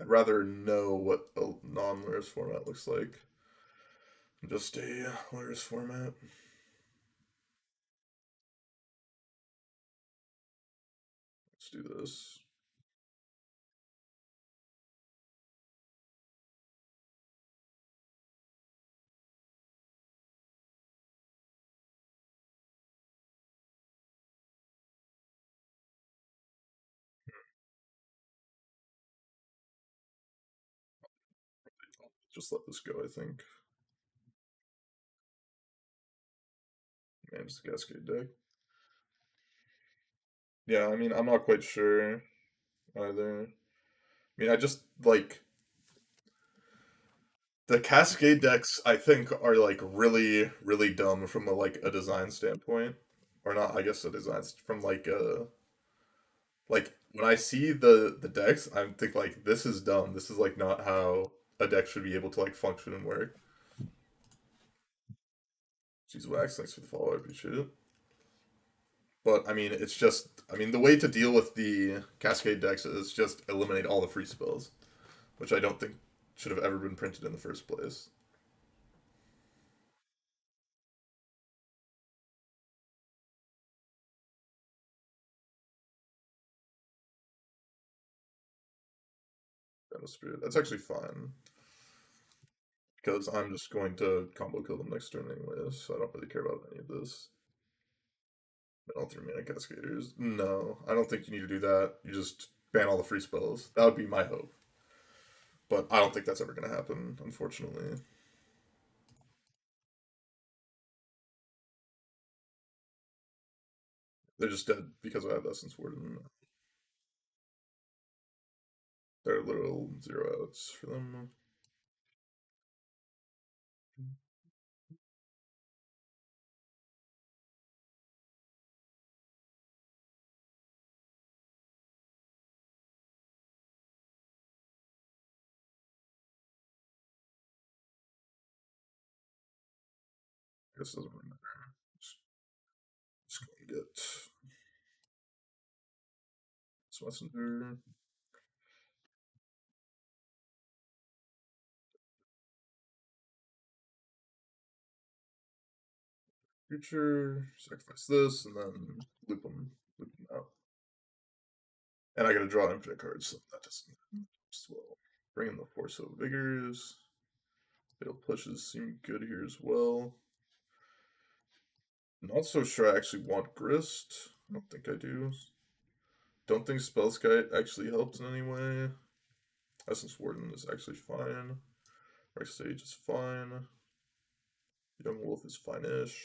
I'd rather know what a non Luris format looks like than just a Luris format. Let's do this. Just let this go, I think. Man, it's a Cascade deck. Yeah, I mean, I'm not quite sure either. I mean, I just like the Cascade decks. I think are like really, really dumb from a design standpoint, or not. I guess a design from like when I see the decks, I think like this is dumb. This is like not how a deck should be able to like function and work. Jeez, Wax, thanks for the follow. I appreciate it. But I mean, it's just I mean the way to deal with the Cascade decks is just eliminate all the free spells, which I don't think should have ever been printed in the first place. Kind of spirit. That's actually fine because I'm just going to combo kill them next turn anyways, so I don't really care about any of this. All three mana Cascaders. No, I don't think you need to do that. You just ban all the free spells. That would be my hope. But I don't think that's ever going to happen, unfortunately. They're just dead because I have Essence Ward, and they're literal zero outs for them. I guess it doesn't really matter. Just go and get this messenger. Creature, sacrifice this, and then loop them out. And I gotta draw infinite cards, so that doesn't as well. Bring in the Force of Vigors. Fatal pushes seem good here as well. Not so sure I actually want Grist. I don't think I do. Don't think Spellskite actually helps in any way. Essence Warden is actually fine. Rex Sage is fine. Young Wolf is fine-ish.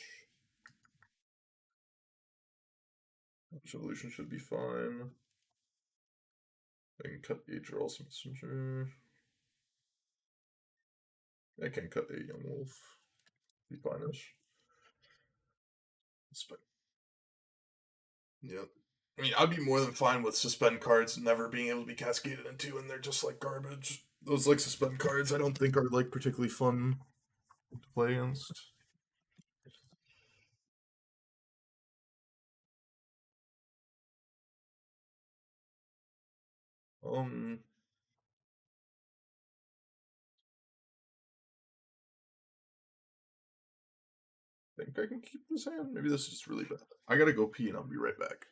Evolution should be fine. I can cut a Draws Messenger. I can cut a Young Wolf. Be fine-ish. Yeah. I mean, I'd be more than fine with suspend cards never being able to be cascaded into, and they're just like garbage. Those like suspend cards, I don't think are like particularly fun to play against. Um, I think I can keep this hand. Maybe this is just really bad. I gotta go pee, and I'll be right back.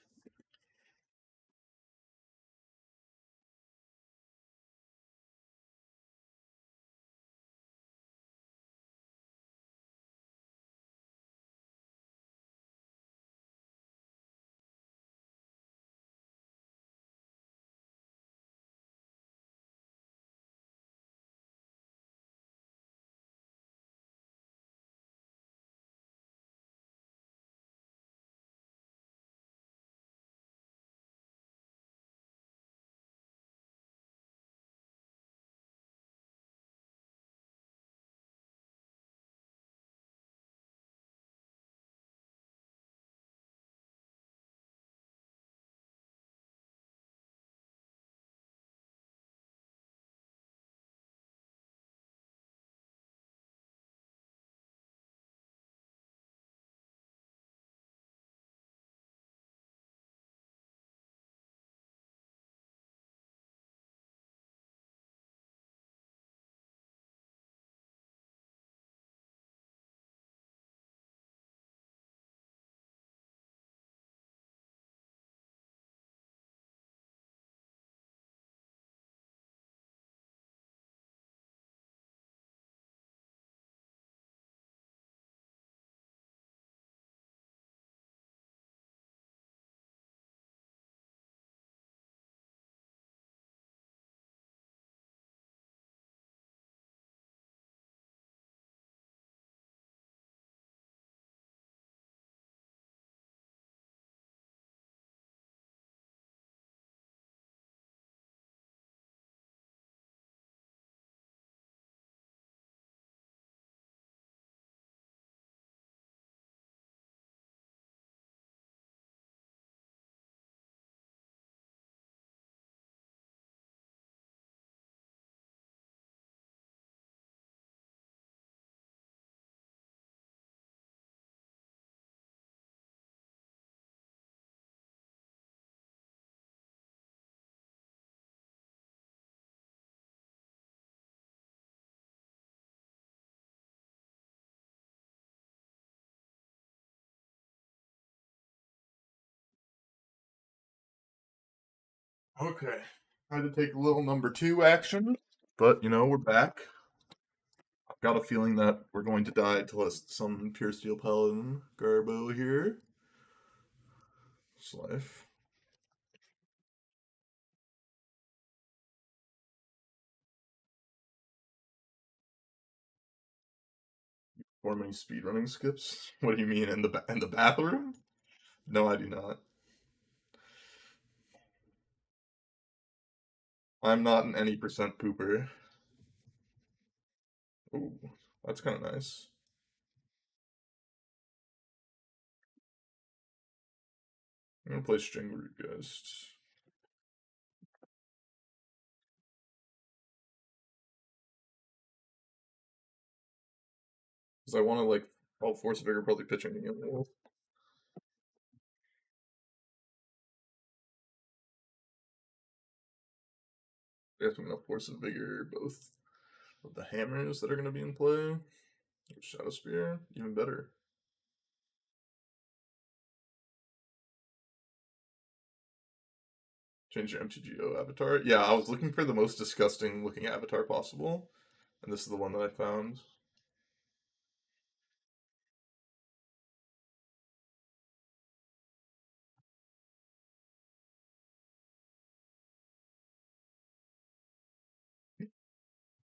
Okay. Had to take a little number two action, but we're back. I've got a feeling that we're going to die to some pure steel paladin garbo here. It's life. Or many speedrunning skips? What do you mean in the bathroom? No, I do not. I'm not an any percent pooper. Ooh, that's kind of nice. I'm gonna play String Root Ghost. Because I want to, Force Vigor probably pitching the Wolf. I guess I'm gonna Force and Vigor both of the hammers that are gonna be in play. Shadow Spear, even better. Change your MTGO avatar. Yeah, I was looking for the most disgusting looking avatar possible, and this is the one that I found.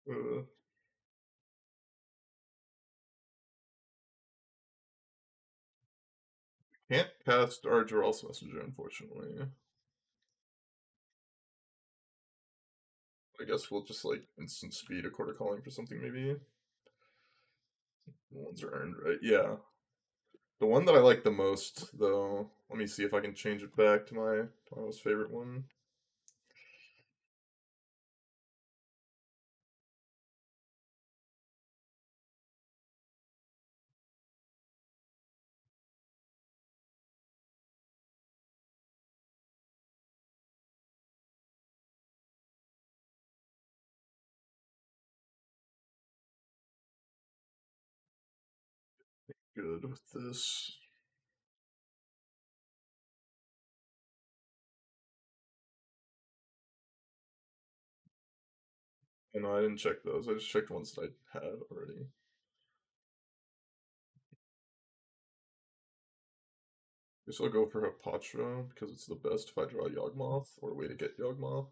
Uh, can't cast our Geralt's Messenger, unfortunately. I guess we'll just instant speed a quarter calling for something maybe. The ones are earned, right? Yeah. The one that I like the most, though, let me see if I can change it back to my most favorite one. Good with this. And I didn't check those. I just checked ones that I had already. Guess I'll go for Hapatra because it's the best if I draw Yawgmoth or a way to get Yawgmoth.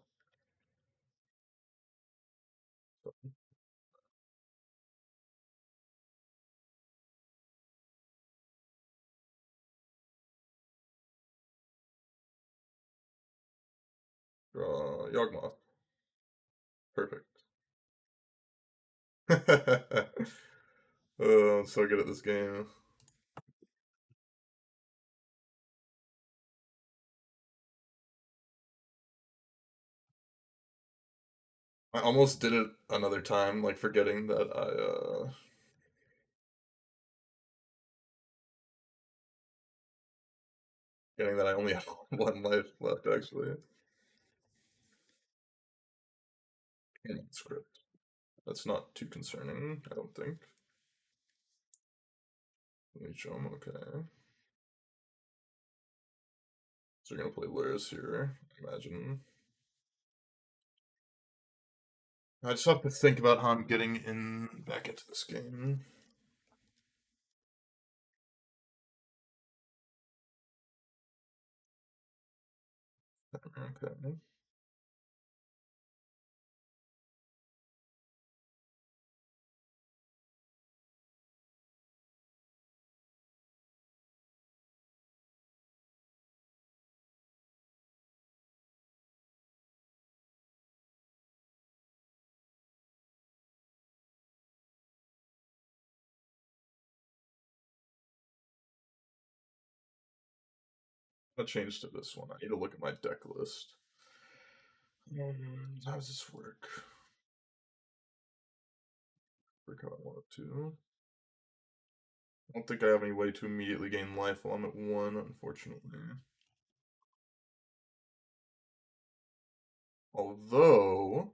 Draw Yawgmoth. Perfect. Oh, I'm so good at this game. I almost did it another time, forgetting that I only have one life left actually. And script. That's not too concerning, I don't think. Let me show him, okay. So you're gonna play Lurrus here, I imagine. I just have to think about how I'm getting in back into this game. Okay. I'll change to this one. I need to look at my deck list. How does this work? Work how I want it to. I don't think I have any way to immediately gain life while I'm at one, unfortunately. Although,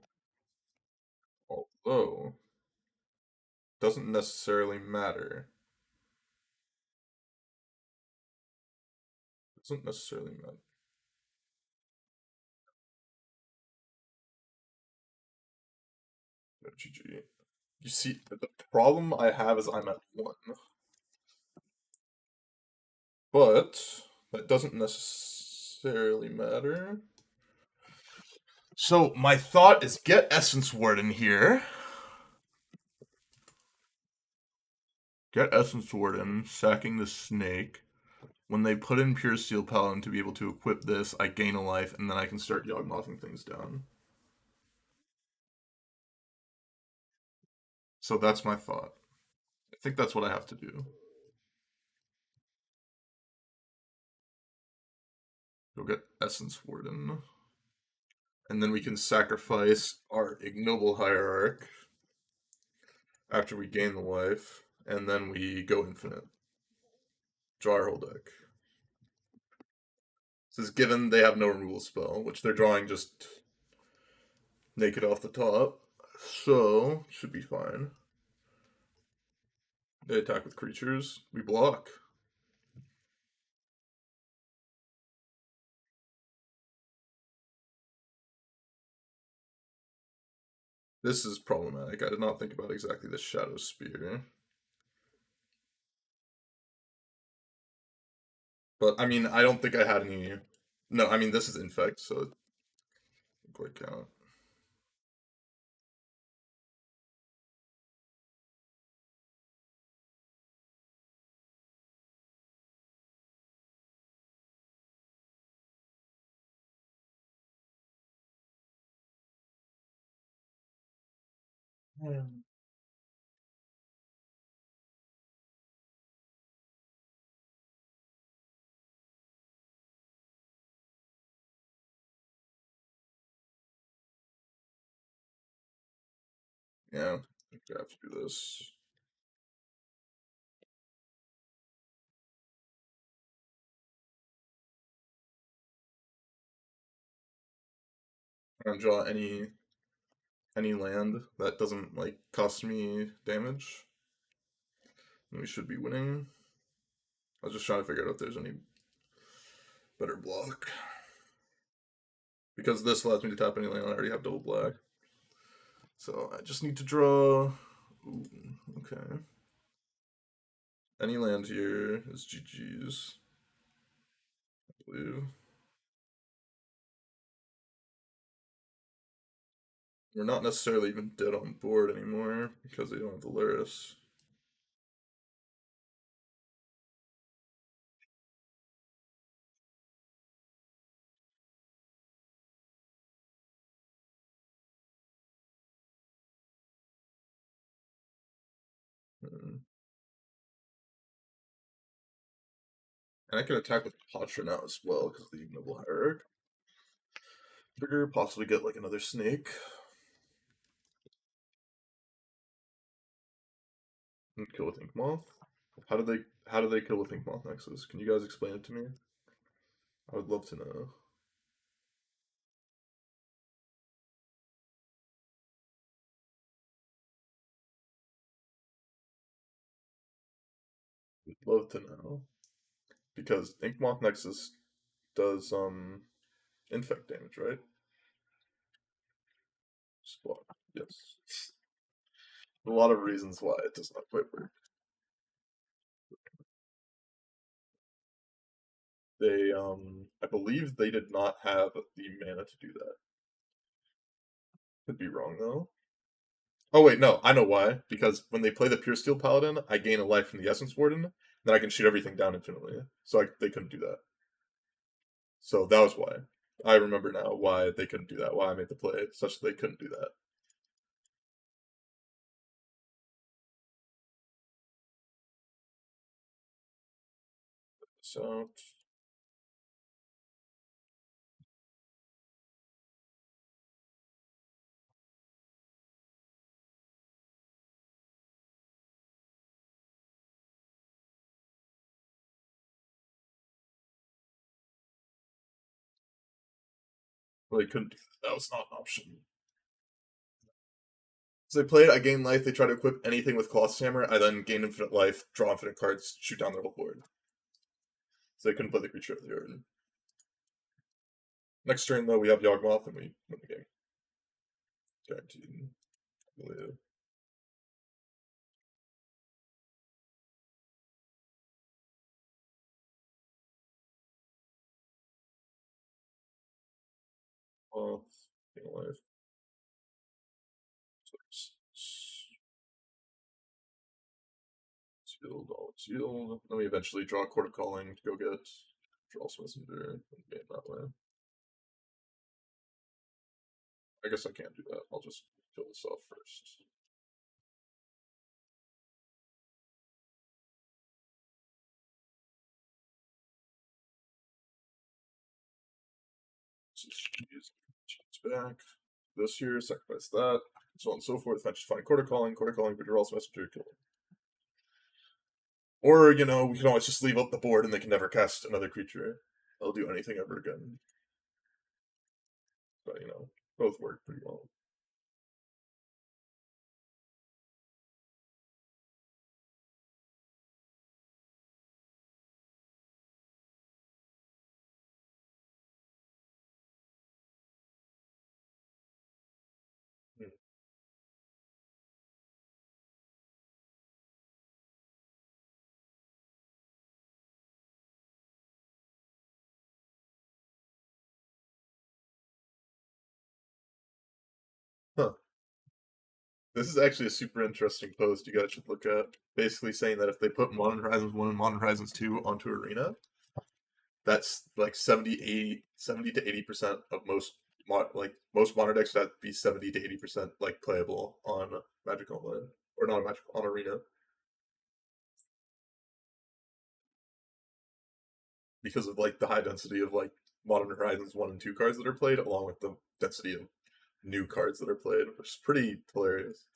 although, doesn't necessarily matter. Doesn't necessarily matter. GG. You see, the problem I have is I'm at 1. But that doesn't necessarily matter. So my thought is get Essence Ward in here. Get Essence Ward in, sacking the snake. When they put in Pure Steel Paladin to be able to equip this, I gain a life, and then I can start Yawgmothing things down. So that's my thought. I think that's what I have to do. Go get Essence Warden. And then we can sacrifice our Ignoble Hierarch after we gain the life, and then we go infinite. Draw our whole deck. This is given they have no removal spell, which they're drawing just naked off the top. So, should be fine. They attack with creatures. We block. This is problematic. I did not think about exactly the Shadow Spear. But, I mean, I don't think I had any... No, I mean, this is Infect, so it doesn't quite count. Yeah, I think I have to do this. And draw any land that doesn't like cost me damage. And we should be winning. I was just trying to figure out if there's any better block. Because this allows me to tap any land, I already have double black. So I just need to draw. Ooh, okay. Any land here is GG's. I believe. We're not necessarily even dead on board anymore because they don't have the Laris. And I can attack with Patra now as well because of the Ignoble Hierarch. Trigger, possibly get like another snake. And kill with Inkmoth. How do they kill with Inkmoth Nexus? Can you guys explain it to me? I would love to know. Would love to know. Because Inkmoth Nexus does infect damage, right? Spot. Yes. A lot of reasons why it does not quite work. They I believe they did not have the mana to do that. Could be wrong though. Oh wait, no, I know why. Because when they play the Pure Steel Paladin, I gain a life from the Essence Warden, then I can shoot everything down infinitely. So they couldn't do that. So that was why. I remember now why they couldn't do that. Why I made the play such that they couldn't do that. So they couldn't do that. That was not an option. So they play it, I gain life, they try to equip anything with Colossus Hammer, I then gain infinite life, draw infinite cards, shoot down their whole board. So they couldn't play the creature of the yard. Next turn though we have Yawgmoth and we win the game. Guaranteed. Live. Well, life. Sealed, all sealed. Then we eventually draw Court of Calling to go get Charles Messenger and game that way. I guess I can't do that. I'll just kill this off first. Use back. This here, sacrifice that, so on and so forth. I just find Court of Calling, but you're also Messenger, kill him. Or, you know, we can always just leave up the board and they can never cast another creature. They'll do anything ever again. But, you know, both work pretty well. Hmm. Huh. This is actually a super interesting post you guys should look at. Basically saying that if they put Modern Horizons 1 and Modern Horizons 2 onto Arena, that's like 70 to 80% of most modern decks that be 70 to 80% like playable on Magic Online. Or not Magic, on Arena. Because of like the high density of like Modern Horizons 1 and 2 cards that are played, along with the density of new cards that are played, which is pretty hilarious.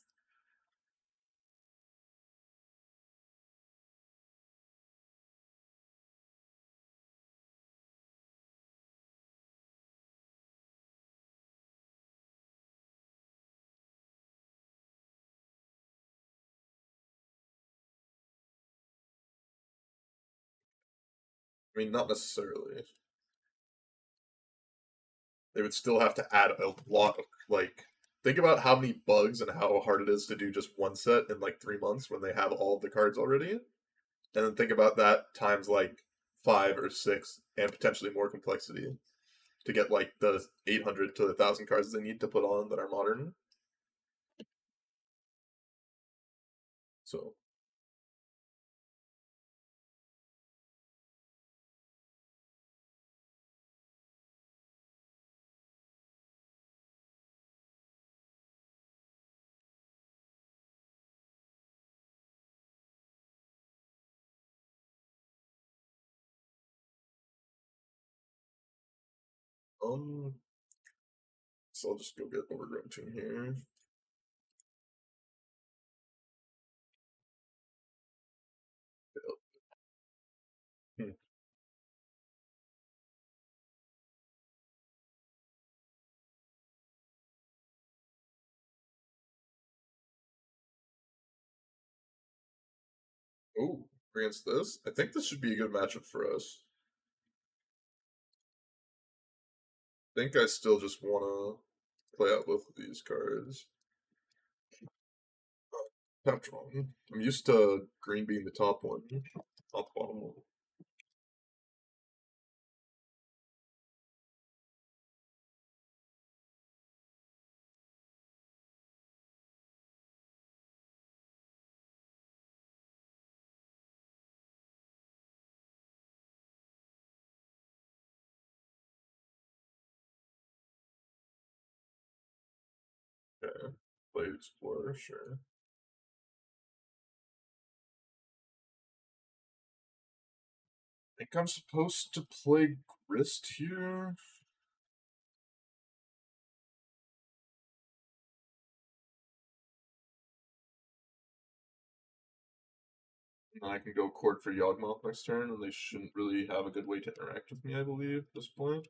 I mean, not necessarily. They would still have to add a lot of like. Think about how many bugs and how hard it is to do just one set in like 3 months when they have all of the cards already. And then think about that times like 5 or 6 and potentially more complexity to get like the 800 to 1,000 cards they need to put on that are modern. So, um, so I'll just go get Overgrown Tomb here. Hmm. Ooh, against this, I think this should be a good matchup for us. I think I still just want to play out both of these cards. Tapped wrong. I'm used to green being the top one, not the bottom one. Okay. Play Explorer, sure. I think I'm supposed to play Grist here. And I can go Court for Yawgmoth next turn, and they shouldn't really have a good way to interact with me, I believe, at this point.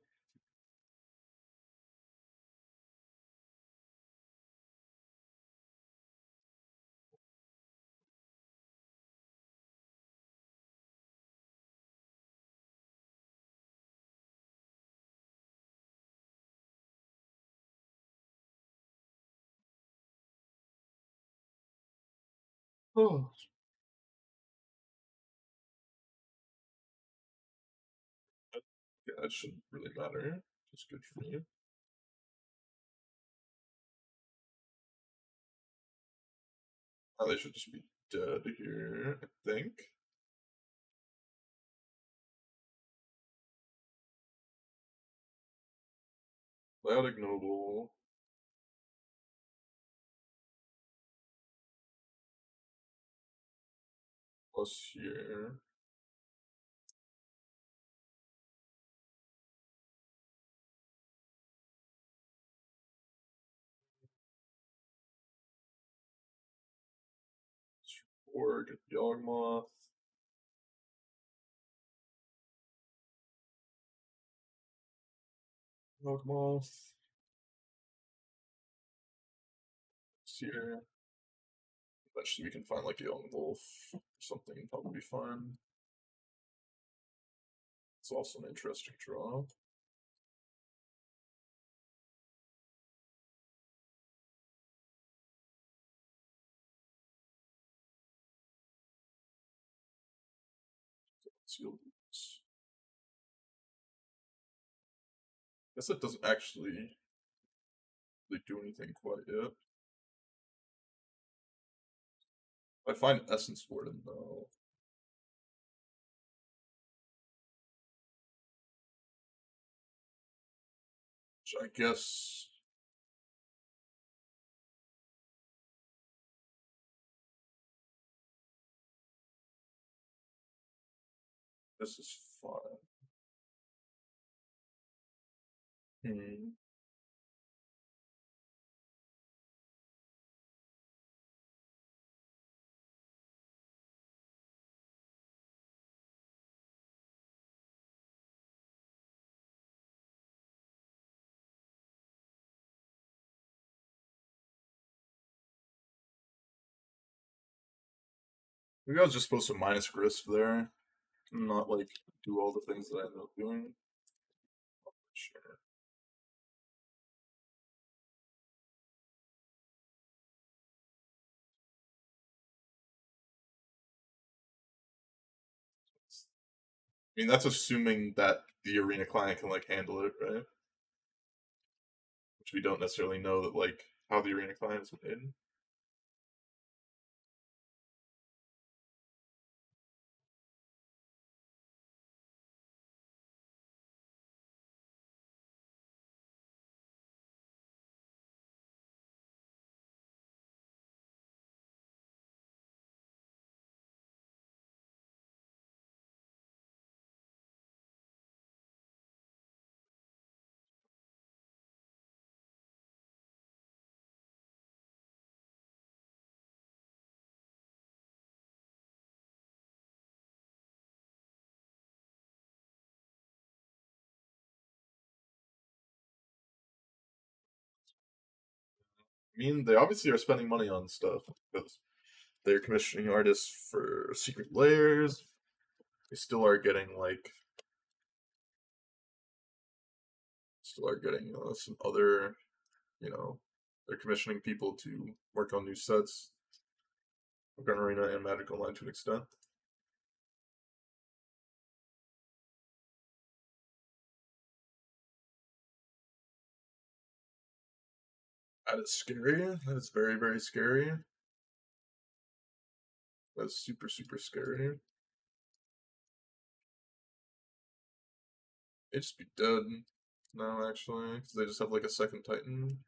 Oh. Yeah, that shouldn't really matter. Just good for you. Oh, they should just be dead here, I think. Loud ignoble. Plus here. Org, Yawgmoth. Yawgmoth. Here. Eventually we can find like a young wolf or something, probably fine. It's also an interesting draw. Sealed boots. Guess it doesn't actually really do anything quite yet. I find Essence Warden though. Which I guess this is fine. Hmm. Maybe I was just supposed to minus Grist there, and not like do all the things that I ended up doing. Sure. I mean, that's assuming that the arena client can like handle it, right? Which we don't necessarily know that like how the arena client is made. I mean, they obviously are spending money on stuff because they're commissioning artists for secret layers. They still are getting some other, you know, they're commissioning people to work on new sets, Gun Arena and Magic Online to an extent. That is scary. That is very, very scary. That's super, super scary. They'd just be dead now, actually, because they just have like a second Titan.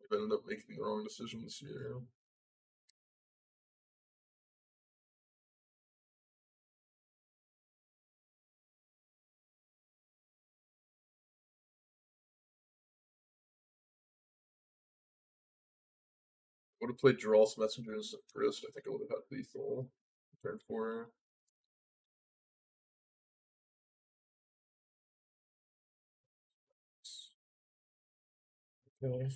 They've ended up making the wrong decisions here. Would have played Geralt's Messengers first. I think I would have had lethal. Turn 4. Okay.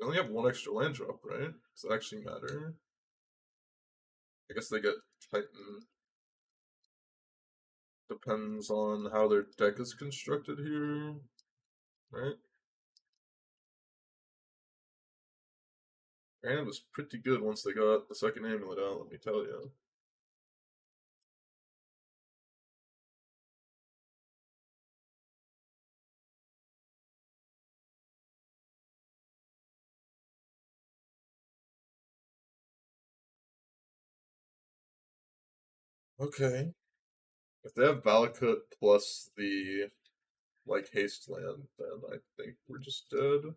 They only have one extra land drop, right? Does that actually matter? I guess they get Titan. Depends on how their deck is constructed here, right? Their hand was pretty good once they got the second amulet out, let me tell you. Okay. If they have Valakut plus the like haste land, then I think we're just dead.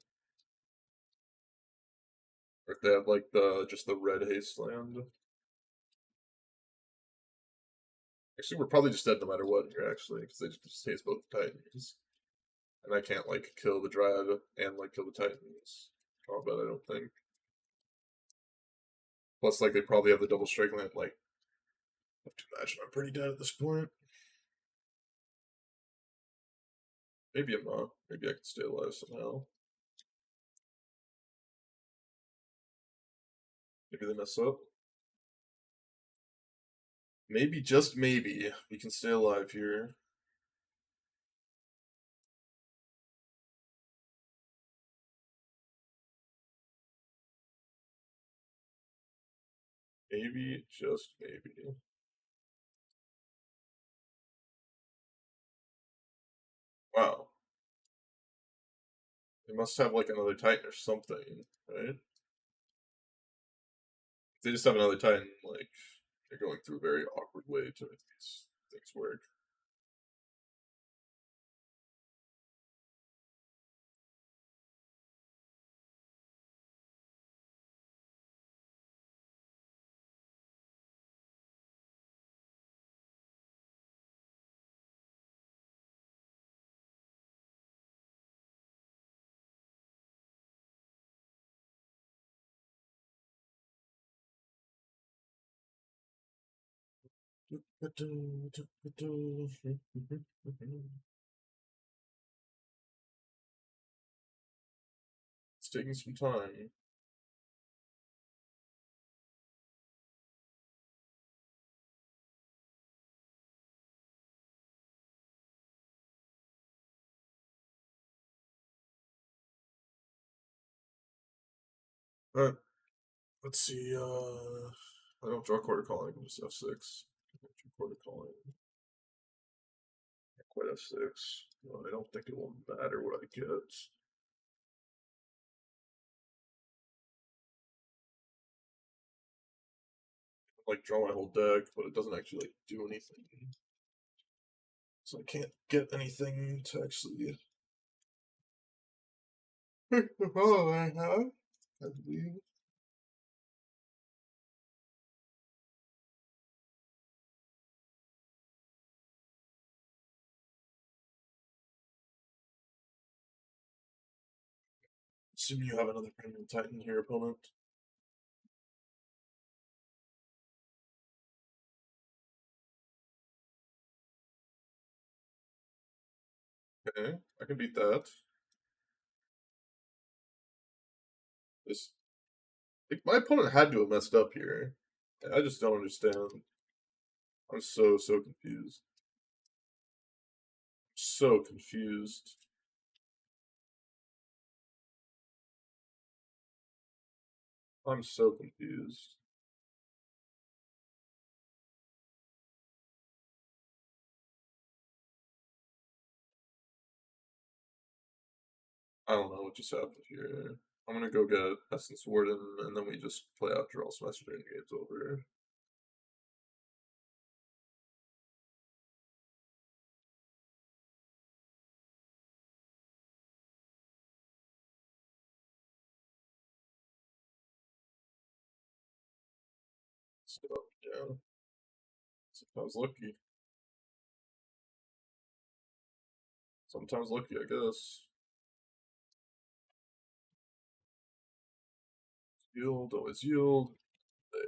Or if they have like the just the red haste land. Actually, we're probably just dead no matter what here, actually, because they just haste both the Titans. And I can't like kill the Dryad and like kill the Titans. Combat, I don't think. Plus, like they probably have the double strike land. Like, I have to imagine I'm pretty dead at this point. Maybe I'm not. Maybe I can stay alive somehow. Maybe they mess up. Maybe, just maybe, we can stay alive here. Maybe, just maybe. Wow. They must have like another Titan or something, right? If they just have another Titan, like, they're going through a very awkward way to make these things work. It's taking some time. Alright, let's see, I don't draw quarter calling, just F6. Quarter calling. Quite F6. Well, I don't think it will matter what I get. Like, draw my whole deck, but it doesn't actually, like, do anything. So I can't get anything to actually... Oh, I have, I believe. Assume you have another Premium Titan here, opponent. Okay, I can beat that. This, like, my opponent had to have messed up here. I just don't understand. I'm so confused. So confused. I'm so confused. I don't know what just happened here. I'm gonna go get Essence Warden, and then we just play out Draw Semester and game's over. So, yeah. Sometimes lucky. Sometimes lucky, I guess. Yield, always yield. They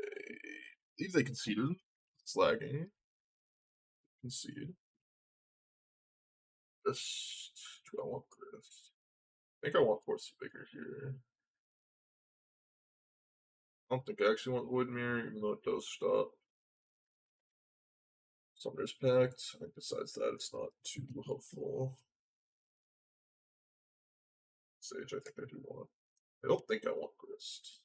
believe they conceded. It's lagging. Concede. Just do I want Griff? I think I want Force Bigger here. I don't think I actually want Void Mirror, even though it does stop. Summoner's Pact. I think besides that, it's not too helpful. Sage, I think I do want. I don't think I want Grist.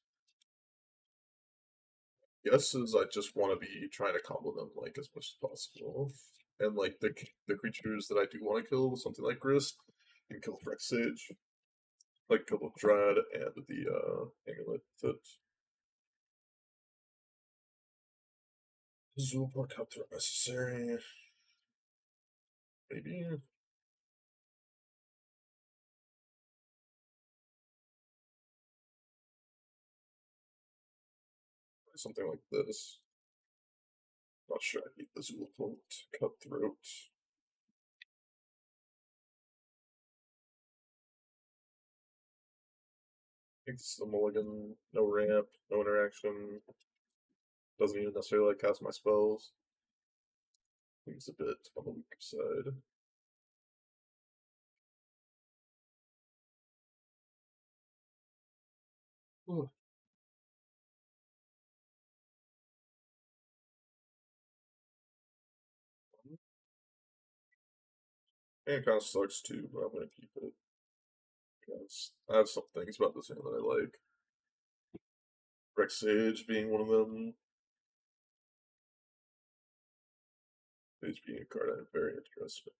Guesses I just want to be trying to combo them like as much as possible. And like the creatures that I do want to kill with something like Grist can kill Rex Sage. Like kill the Dread and the amulet that Zulpor Cup are necessary. Maybe something like this. Not sure I need the Zulpor Cutthroat. I think this is a mulligan, no ramp, no interaction. Doesn't even necessarily like cast my spells. I think it's a bit on the weaker side. Ooh. And it kind of sucks too, but I'm gonna keep it. Because I have some things about this hand that I like. Rex Sage being one of them. Sage being a card I'm very interested in.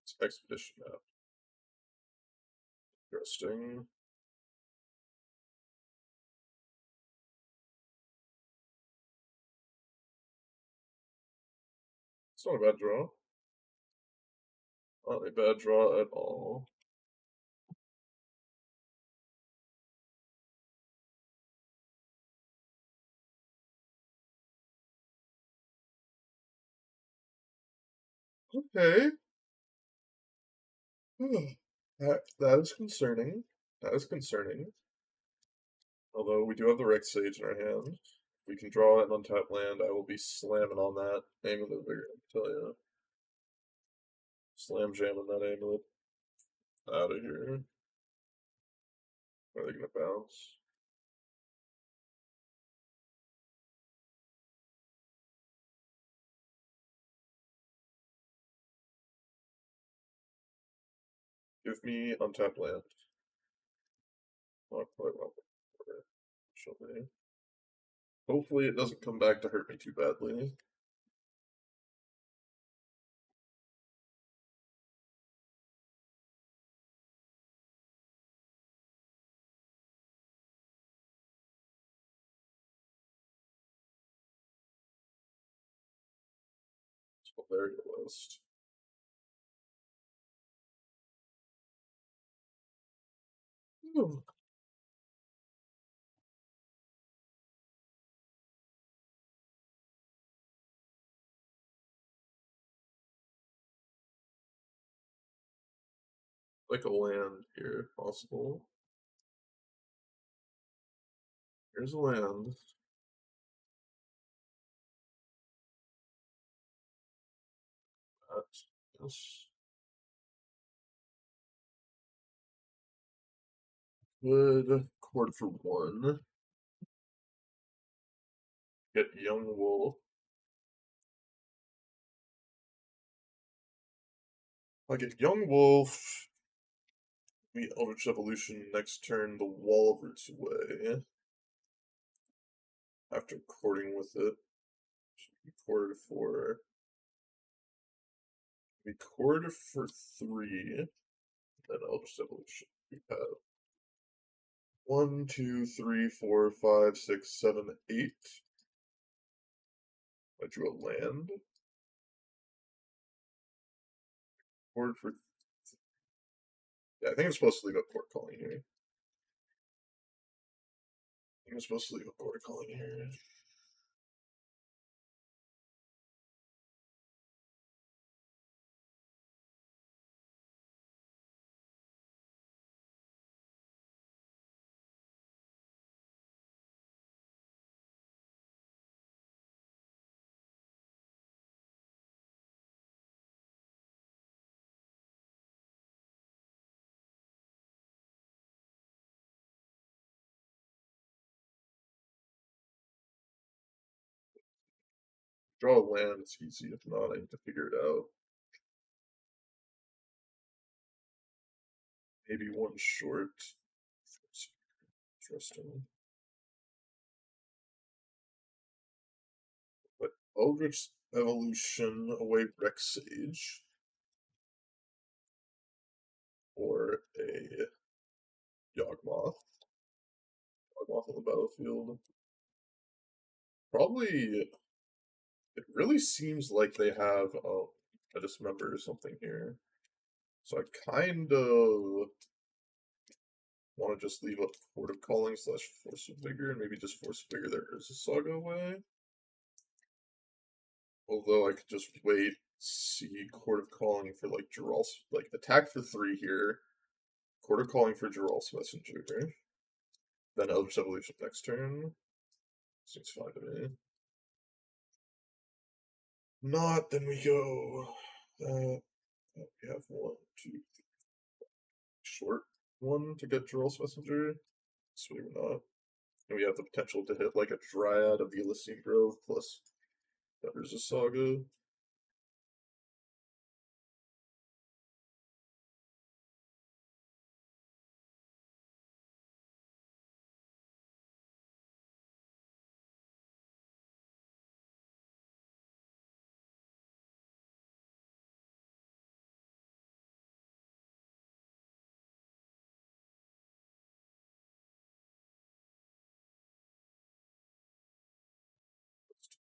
It's Expedition map. Interesting. It's not a bad draw. Not a bad draw at all. Okay. That is concerning. That is concerning. Although we do have the Rex Sage in our hand. If we can draw an untapped land, I will be slamming on that amulet vigor, I tell you. Slam jamming that amulet out of here. Are they gonna bounce? Give me untapped land. Not quite well. Actually. Hopefully it doesn't come back to hurt me too badly. So there you list. Like a land here, if possible. Here's a land. Yes. Good. Cord for one. Get Young Wolf. I get Young Wolf. We Eldritch Evolution next turn, the Wall of Roots away. After cording with it. We cord for. We cord for 3. Then Eldritch Evolution. We have 1, 2, 3, 4, 5, 6, 7, 8. I drew a land. Cord for. Yeah, I think I'm supposed to leave up Port Calling here. I think I'm supposed to leave up Port Calling here. Draw a land, it's easy. If not, I need to figure it out. Maybe one short. Interesting. But Eldritch Evolution away Rex Sage. Or a Yawgmoth. Yawgmoth on the battlefield. Probably. It really seems like they have. Oh, I just remember something here. So I kind of want to just leave up Court of Calling / Force of Vigor and maybe just Force of Vigor their Urza Saga away. Although I could just wait, see Court of Calling for like Geralt's, like attack for 3 here. Court of Calling for Geralt's Messenger. Then Eldritch Evolution next turn. Seems fine to me. Not, then we go. We have 1, 2, 3, short one to get Geralt's Messenger. Sweet or not. And we have the potential to hit like a Dryad of the Elysian Grove plus Urza Saga.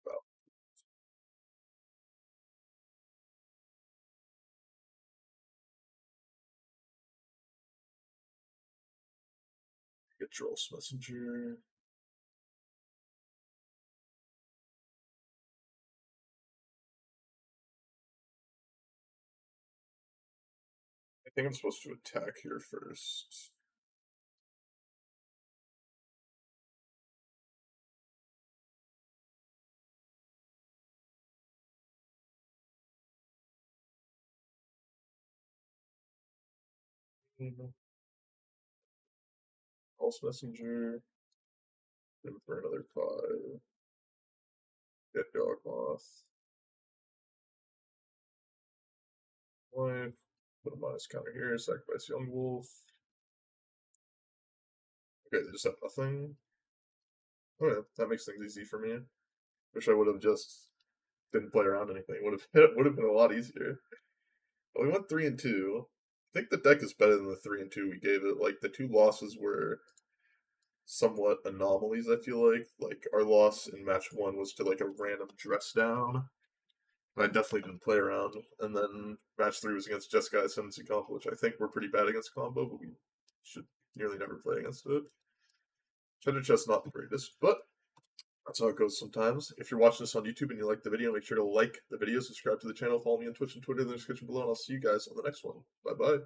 Wow. Get Geralt's Messenger. I think I'm supposed to attack here first. False Messenger. Then for another 5. Get Yawgmoth. Life. Put a minus counter here. Sacrifice Young Wolf. Okay, they just have nothing. Oh yeah, that makes things easy for me. Wish I would have just didn't play around anything. Would have been a lot easier. But we went 3-2. I think the deck is better than the 3-2 we gave it. Like the 2 losses were somewhat anomalies. I feel like our loss in match 1 was to like a random dress down. I definitely didn't play around. And then match 3 was against Jessica Ascendancy combo, which I think we're pretty bad against combo, but we should nearly never play against it. Cheddar chess not the greatest, but that's how it goes sometimes. If you're watching this on YouTube and you like the video, make sure to like the video, subscribe to the channel, follow me on Twitch and Twitter in the description below, and I'll see you guys on the next one. Bye bye.